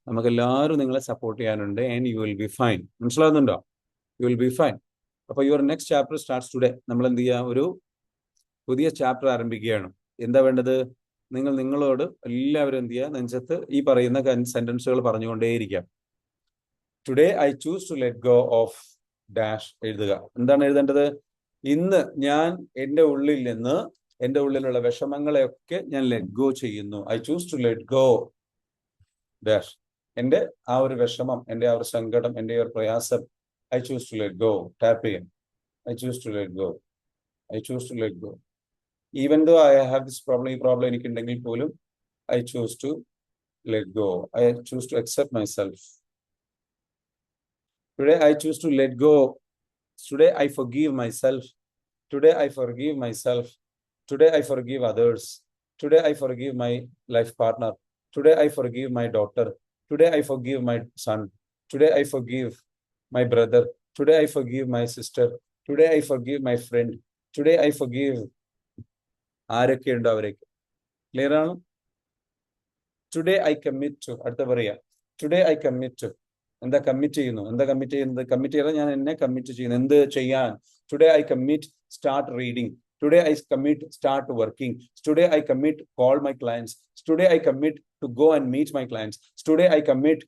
നമുക്ക് എല്ലാവരും നിങ്ങളെ സപ്പോർട്ട് ചെയ്യാനുണ്ട്. And you will be fine. മനസ്സിലാകുന്നുണ്ടോ? You will be fine. അപ്പോൾ your next chapter starts today. നമ്മൾ എന്ത് ചെയ്യുക? ഒരു പുതിയ ചാപ്റ്റർ ആരംഭിക്കുകയാണ്. എന്താ വേണ്ടത്? നിങ്ങളോട് എല്ലാവരും എന്ത് ചെയ്യുക? നെഞ്ചത്ത് ഈ പറയുന്ന സെന്റൻസുകൾ പറഞ്ഞുകൊണ്ടേയിരിക്കാം. Today I choose to let go of dash എഴുതുക. എന്താണ് എഴുതേണ്ടത്? ഇന്ന് ഞാൻ എൻ്റെ ഉള്ളിലുള്ള വിഷമങ്ങളെയൊക്കെ ഞാൻ ലെറ്റ് ഗോ ചെയ്യുന്നു. I choose to let go dash. എൻ്റെ ആ ഒരു വിഷമം, എൻ്റെ ആ ഒരു സങ്കടം, എൻ്റെ ഒരു പ്രയാസം, I choose to let go. Tap ചെയ്യാം. I choose to let go. I choose to let go. Even though I have this problem, ഈ പ്രോബ്ലം എനിക്കുണ്ടെങ്കിൽ പോലും I choose to let go. I choose to accept myself. Today I choose to let go. Today I forgive myself. Today I forgive myself. Today I forgive others. Today I forgive my life partner. Today I forgive my daughter. Today I forgive my son. Today I forgive my brother. Today I forgive my sister. Today I forgive my friend. Today I forgive ആരൊക്കെ ഉണ്ടോ അവരൊക്കെ. Clear ആണ്? Today I commit to. അടുത്ത പറയാ, today I commit to. എന്താ commit ചെയ്യുന്നു? Commit ചെയ്താൽ ഞാൻ എന്നെ കമ്മിറ്റ് ചെയ്യുന്നു. എന്ത് ചെയ്യാൻ? Today I commit start reading. Today I commit start working. Today I commit call my clients. Today I commit to go and meet my clients. Today I commit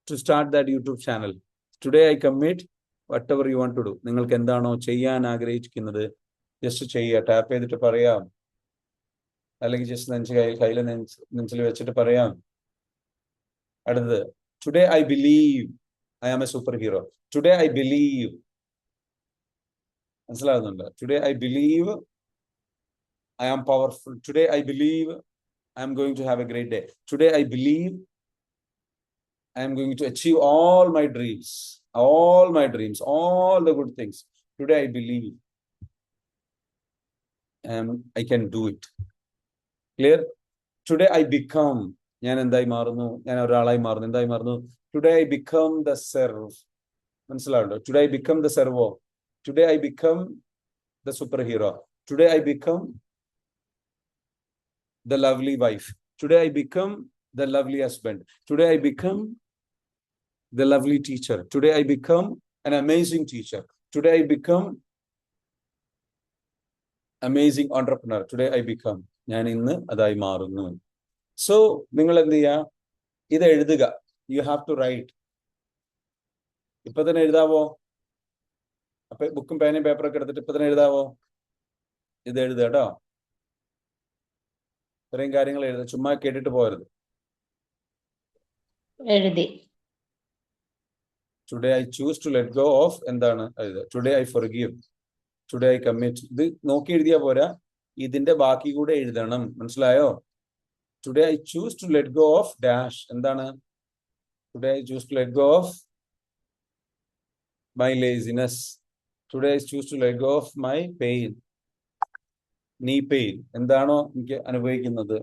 to start that YouTube channel. Today I commit whatever you want to do. നിങ്ങൾക്ക് എന്താണോ ചെയ്യാൻ ആഗ്രഹിക്കുന്നത് just ചെയ്യുക. Tap ചെയ്തിട്ട് പറയാം, അല്ലെങ്കിൽ just കയ്യിൽ നെഞ്ചിൽ വെച്ചിട്ട് പറയാം. അടുത്തത്, today I believe I am a super hero. Today I believe. മനസ്സിലാകുന്നുണ്ട്? Today I believe I am powerful. Today I believe I am going to have a great day. Today I believe I am going to achieve all my dreams, all the good things. Today I believe I can do it. Clear? Today I become. ഞാൻ എന്തായി മാറുന്നു? ഞാൻ ഒരാളായി മാറുന്നു. എന്തായി മാറുന്നു? Today I become the serve. മനസ്സിലാവുണ്ടോ? Today I become the servo. Today I become the superhero. Today I become the lovely wife. Today I become the lovely husband. Today I become the lovely teacher. Today I become an amazing teacher. Today I become amazing entrepreneur. Today I become. ഞാൻ ഇന്ന് അതായി മാറുന്നു. So നിങ്ങൾ എന്ത് ചെയ്യുക? ഇത് എഴുതുക. You have to write. ഇപ്പൊ തന്നെ എഴുതാവോ? അപ്പൊ ബുക്കും പേനയും പേപ്പറൊക്കെ എടുത്തിട്ട് ഇപ്പൊ തന്നെ എഴുതാവോ? ഇത് എഴുതുക കേട്ടോ. ഇത്രയും കാര്യങ്ങൾ എഴുതുക, ചുമ്മാ കേട്ടിട്ട് പോകരുത്. എഴുതി. Today I choose to let go of എന്താണ് എഴുതുക. Today I forgive, today I commit. ഇത് നോക്കി എഴുതിയാ പോരാ, ഇതിന്റെ ബാക്കി കൂടെ എഴുതണം. മനസ്സിലായോ? Today I choose to let go of dash. എന്താണ്? Today I choose to let go of my laziness. Today I choose to let go of my pain, knee pain. എന്താണോ എനിക്ക് അനുഭവിക്കുന്നത്,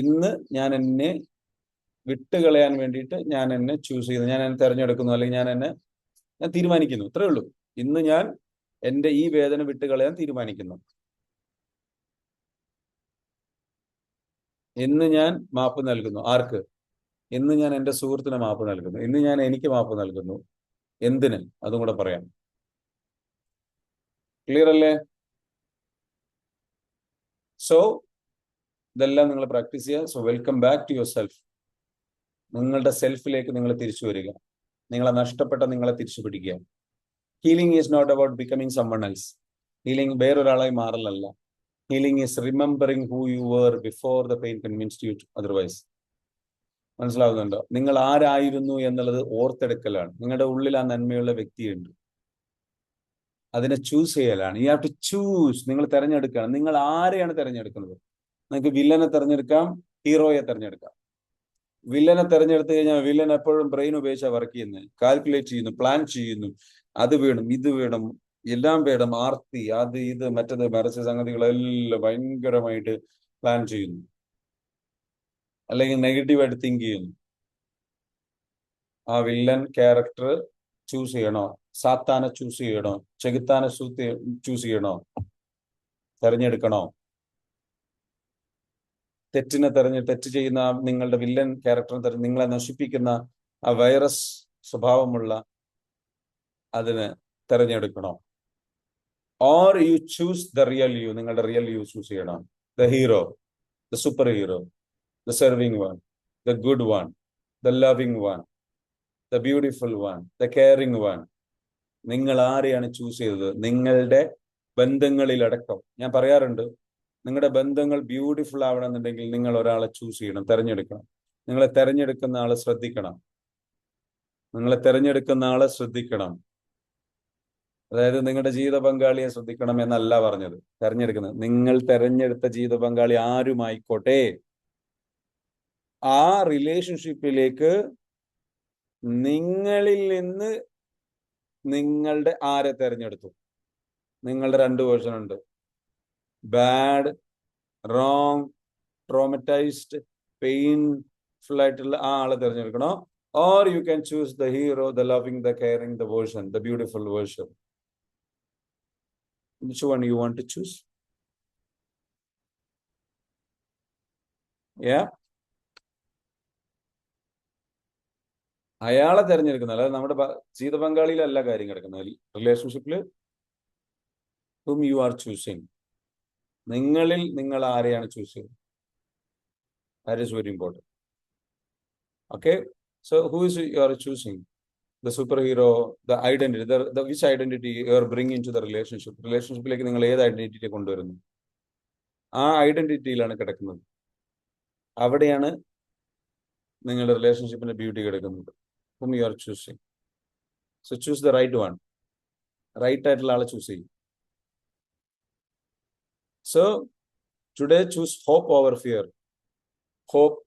ഇന്ന് ഞാൻ എന്നെ വിട്ടുകളയാൻ വേണ്ടിയിട്ട് ഞാൻ എന്നെ ചൂസ് ചെയ്യുന്നു, ഞാൻ എന്നെ തെരഞ്ഞെടുക്കുന്നു, അല്ലെങ്കിൽ ഞാൻ തീരുമാനിക്കുന്നു. ഇത്രേ ഉള്ളൂ. ഇന്ന് ഞാൻ എൻ്റെ ഈ വേദന വിട്ടുകളയാൻ തീരുമാനിക്കുന്നു. ഇന്ന് ഞാൻ മാപ്പ് നൽകുന്നു. ആർക്ക്? ഇന്ന് ഞാൻ എൻ്റെ സുഹൃത്തിന് മാപ്പ് നൽകുന്നു. ഇന്ന് ഞാൻ എനിക്ക് മാപ്പ് നൽകുന്നു. എന്തിന്? അതും കൂടെ പറയാം. ക്ലിയർ അല്ലേ? സോ ഇതെല്ലാം നിങ്ങൾ പ്രാക്ടീസ് ചെയ്യുക. So welcome back to yourself. നിങ്ങളുടെ സെൽഫിലേക്ക് നിങ്ങൾ തിരിച്ചു വരിക. നിങ്ങളെ നഷ്ടപ്പെട്ട നിങ്ങളെ തിരിച്ചു പിടിക്കുക. Healing is not about becoming someone else. Healing വേറൊരാളായി മാറലല്ല. Healing is remembering who you were before the pain convinced you otherwise. മനസ്സിലാവുന്നുണ്ടോ? നിങ്ങൾ ആരായിരുന്നു എന്നുള്ളത് ഓർത്തെടുക്കലാണ്. നിങ്ങളുടെ ഉള്ളിൽ ആ നന്മയുള്ള വ്യക്തിയുണ്ട്, അതിനെ ചൂസ് ചെയ്യലാണ്. You have to choose. നിങ്ങൾ തെരഞ്ഞെടുക്കണം. നിങ്ങൾ ആരെയാണ് തെരഞ്ഞെടുക്കുന്നത്? നിങ്ങൾക്ക് വില്ലനെ തെരഞ്ഞെടുക്കാം, ഹീറോയെ തെരഞ്ഞെടുക്കാം. വില്ലനെ തെരഞ്ഞെടുത്തു കഴിഞ്ഞാൽ വില്ലൻ എപ്പോഴും ബ്രെയിൻ ഉപയോഗിച്ചാണ് വർക്ക് ചെയ്യുന്നത്. കാൽക്കുലേറ്റ് ചെയ്യുന്നു, പ്ലാൻ ചെയ്യുന്നു. അത് വേണം, ഇത് വേണം, എല്ലാം വേണം, ആർത്തി, അത് ഇത് മറ്റത് മറിച്ച സംഗതികളെല്ലാം ഭയങ്കരമായിട്ട് പ്ലാൻ ചെയ്യുന്നു. അല്ലെങ്കിൽ നെഗറ്റീവായിട്ട് തിങ്ക് ചെയ്യുന്നു. ആ വില്ലൻ ക്യാരക്ടർ ചൂസ് ചെയ്യണോ? സാത്താനെ ചൂസ് ചെയ്യണോ? ചെകുത്താനെ ചൂസ് ചെയ്യണോ? തെരഞ്ഞെടുക്കണോ? തെറ്റ് ചെയ്യുന്ന നിങ്ങളുടെ വില്ലൻ ക്യാരക്ടറിനെ നിങ്ങളെ നശിപ്പിക്കുന്ന ആ വൈറസ് സ്വഭാവമുള്ള അതിനെ തെരഞ്ഞെടുക്കണോ? Or you choose the real you. നിങ്ങളുടെ റിയൽ യു ചൂസ് ചെയ്യണം. The hero, the super hero, the serving one, the good one, the loving one, the beautiful one, the caring one. നിങ്ങൾ ആരെയാണ് ചൂസ് ചെയ്തത്? നിങ്ങളുടെ ബന്ധങ്ങളിലടക്കം ഞാൻ പറയാറുണ്ട്, നിങ്ങളുടെ ബന്ധങ്ങൾ ബ്യൂട്ടിഫുൾ ആവണമെന്നുണ്ടെങ്കിൽ നിങ്ങൾ ഒരാളെ ചൂസ് ചെയ്യണം, തെരഞ്ഞെടുക്കണം. നിങ്ങളെ തെരഞ്ഞെടുക്കുന്ന ആളെ ശ്രദ്ധിക്കണം. അതായത് നിങ്ങളുടെ ജീവിത പങ്കാളിയെ ശ്രദ്ധിക്കണം എന്നല്ല പറഞ്ഞത്. തെരഞ്ഞെടുക്കുന്നത്, നിങ്ങൾ തെരഞ്ഞെടുത്ത ജീവിത പങ്കാളി ആരുമായിക്കോട്ടെ, ആ റിലേഷൻഷിപ്പിലേക്ക് നിങ്ങളിൽ നിന്ന് നിങ്ങളുടെ ആരെ തെരഞ്ഞെടുത്തു? നിങ്ങളുടെ 2 വേർഷൻ ഉണ്ട്. ബാഡ്, റോങ്, ട്രോമറ്റൈസ്ഡ്, പെയിൻഫുൾ ആയിട്ടുള്ള ആ ആളെ തിരഞ്ഞെടുക്കണോ? Or you can choose the hero, the loving, the caring, the version, the beautiful version. Which one you want to choose? Yeah? അയാളെ തിരഞ്ഞെടുക്കുന്നത്, അല്ലാതെ നമ്മുടെ ജീവിത പങ്കാളിയിലല്ല കാര്യം കിടക്കുന്നത്. റിലേഷൻഷിപ്പിൽ whom you are choosing, നിങ്ങളിൽ നിങ്ങൾ ആരെയാണ് ചൂസ് ചെയ്യുന്നത്? That is very important. Okay, so who is you are choosing? The superhero, the identity, the which identity you are bringing to the relationship. റിലേഷൻഷിപ്പിലേക്ക് നിങ്ങൾ ഏത് ഐഡന്റിറ്റിയെ കൊണ്ടുവരുന്നു? ആ ഐഡന്റിറ്റിയിലാണ് കിടക്കുന്നത്. അവിടെയാണ് നിങ്ങളുടെ റിലേഷൻഷിപ്പിന്റെ ബ്യൂട്ടി കിടക്കുന്നത്. whom you are choosing. So choose the right one. Right ആയിട്ടുള്ള ആളെ ചൂസ് ചെയ്യും. So today choose hope over fear. Hope,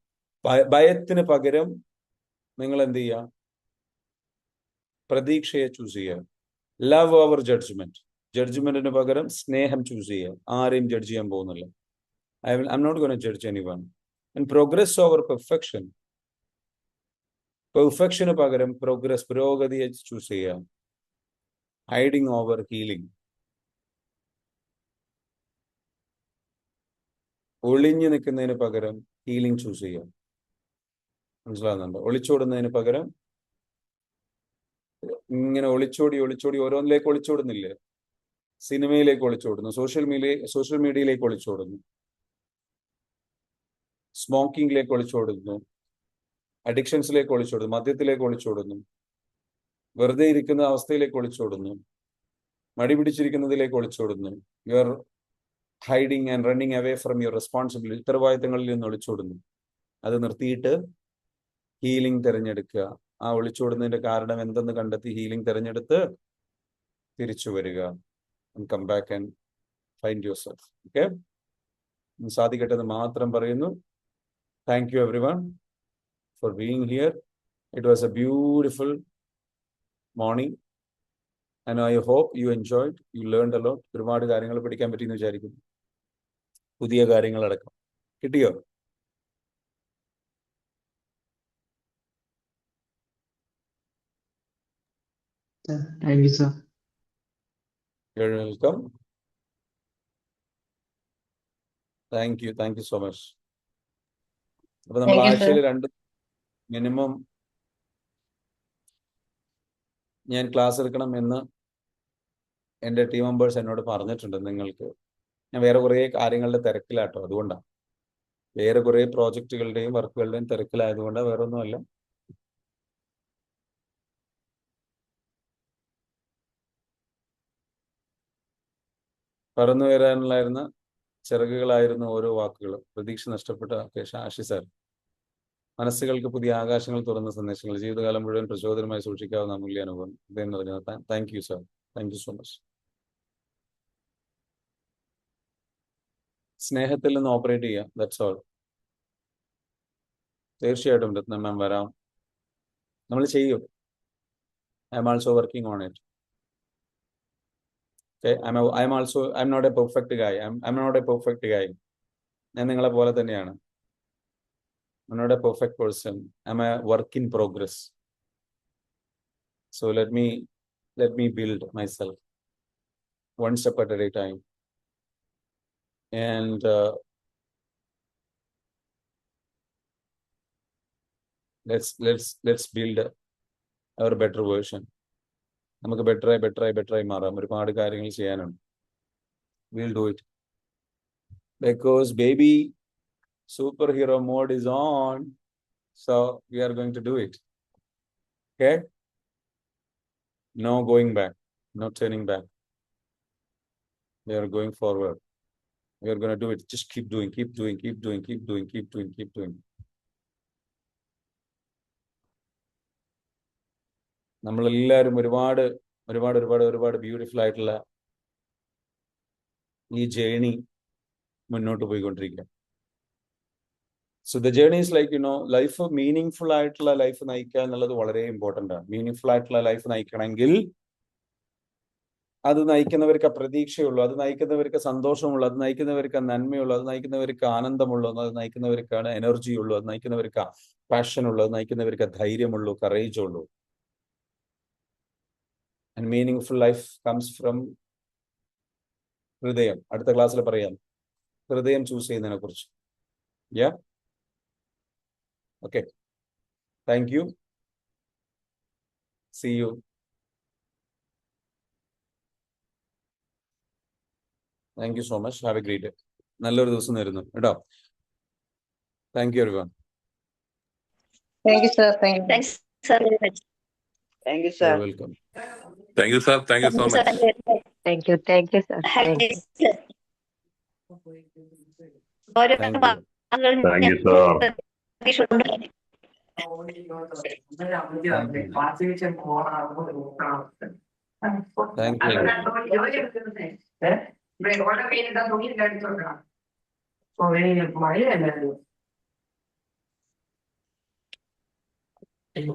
ഭയത്തിന് പകരം നിങ്ങൾ എന്ത് ചെയ്യുക? പ്രതീക്ഷയെ ചൂസ് ചെയ്യുക. Love over judgment. ജഡ്ജ്മെന്റിന് പകരം സ്നേഹം ചൂസ് ചെയ്യുക. ആരെയും ജഡ്ജ് ചെയ്യാൻ പോകുന്നില്ല. I'm not going to judge anyone. And progress over perfection. Perfection പകരം പുരോഗതിയെ ചൂസ് ചെയ്യുക. Hiding over healing. ഒളിഞ്ഞു നിൽക്കുന്നതിന് പകരം ഹീലിംഗ് ചൂസ് ചെയ്യുക. മനസ്സിലാകുന്നുണ്ടോ? ഒളിച്ചോടുന്നതിന് പകരം ഇങ്ങനെ ഒളിച്ചോടി ഓരോന്നിലേക്ക് ഒളിച്ചോടുന്നില്ലേ? സിനിമയിലേക്ക് ഒളിച്ചോടുന്നു, സോഷ്യൽ മീഡിയയിലേക്ക് ഒളിച്ചോടുന്നു, സ്മോക്കിംഗിലേക്ക് ഒളിച്ചോടുന്നു, അഡിക്ഷൻസിലേക്ക് ഒളിച്ചോടുന്നു, മദ്യത്തിലേക്ക് ഒളിച്ചോടുന്നു, വെറുതെ ഇരിക്കുന്ന അവസ്ഥയിലേക്ക് ഒളിച്ചോടുന്നു, മടി പിടിച്ചിരിക്കുന്നതിലേക്ക് ഒളിച്ചോടുന്നു. You are hiding and running away from your responsibility. ഉത്തരവാദിത്തങ്ങളിൽ നിന്ന് ഒളിച്ചോടുന്നു. അത് നിർത്തിയിട്ട് ഹീലിംഗ് തിരഞ്ഞെടുക്കുക. ആ ഒളിച്ചോടുന്നതിന്റെ കാരണം എന്തെന്ന് കണ്ടെത്തി ഹീലിംഗ് തിരഞ്ഞെടുത്ത് തിരിച്ചു വരിക. Come back and find yourself. Okay, സാധിക്കട്ടെ എന്ന് മാത്രം പറയുന്നു. Thank you everyone for being here. It was a beautiful morning and I hope you enjoyed, you learned a lot. ഒരുപാട് കാര്യങ്ങൾ പഠിക്കാൻ പറ്റിയെന്ന് വിചാരിക്കുന്നു, പുതിയ കാര്യങ്ങളടക്കം. കിട്ടിയോ? Thank you, sir. You are welcome. Thank you so much. അപ്പൊ നമ്മൾ Thank you, sir. ആഴ്ചയിൽ 2 മിനിമം ഞാൻ ക്ലാസ് എടുക്കണം എന്ന് എൻ്റെ ടീം മെമ്പേഴ്സ് എന്നോട് പറഞ്ഞിട്ടുണ്ട്. നിങ്ങൾക്ക് ഞാൻ വേറെ കുറേ കാര്യങ്ങളുടെ തിരക്കിലാട്ടോ, അതുകൊണ്ടാണ്. വേറെ കുറേ പ്രോജക്റ്റുകളുടെയും വർക്കുകളുടെയും തിരക്കിലായതുകൊണ്ടാണ്, വേറെ ഒന്നുമല്ല. പറന്നു വരാനുള്ളായിരുന്ന ചിറകുകളായിരുന്നു ഓരോ വാക്കുകളും. പ്രതീക്ഷ നഷ്ടപ്പെട്ട ആഷി സാർ. മനസ്സുകൾക്ക് പുതിയ ആകാശങ്ങൾ തുറന്ന സന്ദേശങ്ങൾ, ജീവിതകാലം മുഴുവൻ പ്രചോദനമായി സൂക്ഷിക്കാവുന്ന അമൂല്യാനുഭവം. ഇതെന്ന് പറഞ്ഞത് thank you sir, thank you so much. സ്നേഹത്തിൽ നിന്ന് ഓപ്പറേറ്റ് ചെയ്യുക, ദാറ്റ്സ് ഓൾ. തീർച്ചയായിട്ടും രത്ന മാം വരാം, നമ്മൾ ചെയ്യും. I M also working on it. Okay, I'm not a perfect guy. I'm not a perfect guy. ഞാൻ നിങ്ങളെ പോലെ തന്നെയാണ്. I'm not a perfect person. I'm a work in progress. So let me build myself one step at a time. And let's build our better version. നമുക്ക് ബെറ്ററായി മാറാം. ഒരുപാട് കാര്യങ്ങൾ ചെയ്യാനുണ്ട്. We'll do it. Because baby superhero mode is on. So we are going to do it. Okay? No going back. No turning back. We are going forward. We are going to do it. Just keep doing. നമ്മളെല്ലാവരും ഒരുപാട് beautiful ആയിട്ടുള്ള ഈ journey മുന്നോട്ട് പോയിക്കൊണ്ടിരിക്കുക. So the journey is like life meaning ആയിട്ടുള്ള life നയിക്കുക എന്നുള്ളത് വളരെ ഇമ്പോർട്ടൻ്റ് ആണ്. മീനിങ് ആയിട്ടുള്ള ലൈഫ് നയിക്കണമെങ്കിൽ അത് നയിക്കുന്നവർക്ക് പ്രതീക്ഷയുള്ളൂ, അത് നയിക്കുന്നവർക്ക് സന്തോഷമുള്ളൂ, അത് നയിക്കുന്നവർക്ക് നന്മയുള്ളൂ, അത് നയിക്കുന്നവർക്ക് ആനന്ദമുള്ളൂ, അത് നയിക്കുന്നവർക്കാണ് എനർജി ഉള്ളൂ, അത് നയിക്കുന്നവർക്ക് പാഷൻ ഉള്ളൂ, അത് നയിക്കുന്നവർക്ക് ധൈര്യമുള്ളൂ, കറേജ് ഉള്ളൂ. And meaningful life comes from ഹൃദയം. അടുത്ത ക്ലാസ്സിൽ പറയാം ഹൃദയം ചൂസ് ചെയ്യുന്നതിനെ കുറിച്ച്. Yeah? Okay. Thank you. See you. Thank you so much. Have a great day. നല്ലൊരു ദിവസം നേരുന്നു കേട്ടോ. Thank you everyone. Thank you, sir. Thanks, sir, very much. Thank you, sir. You're welcome. Thank you, sir. Thank you so much. Thank you, sir. Thank you. Thank you, sir. Thank you.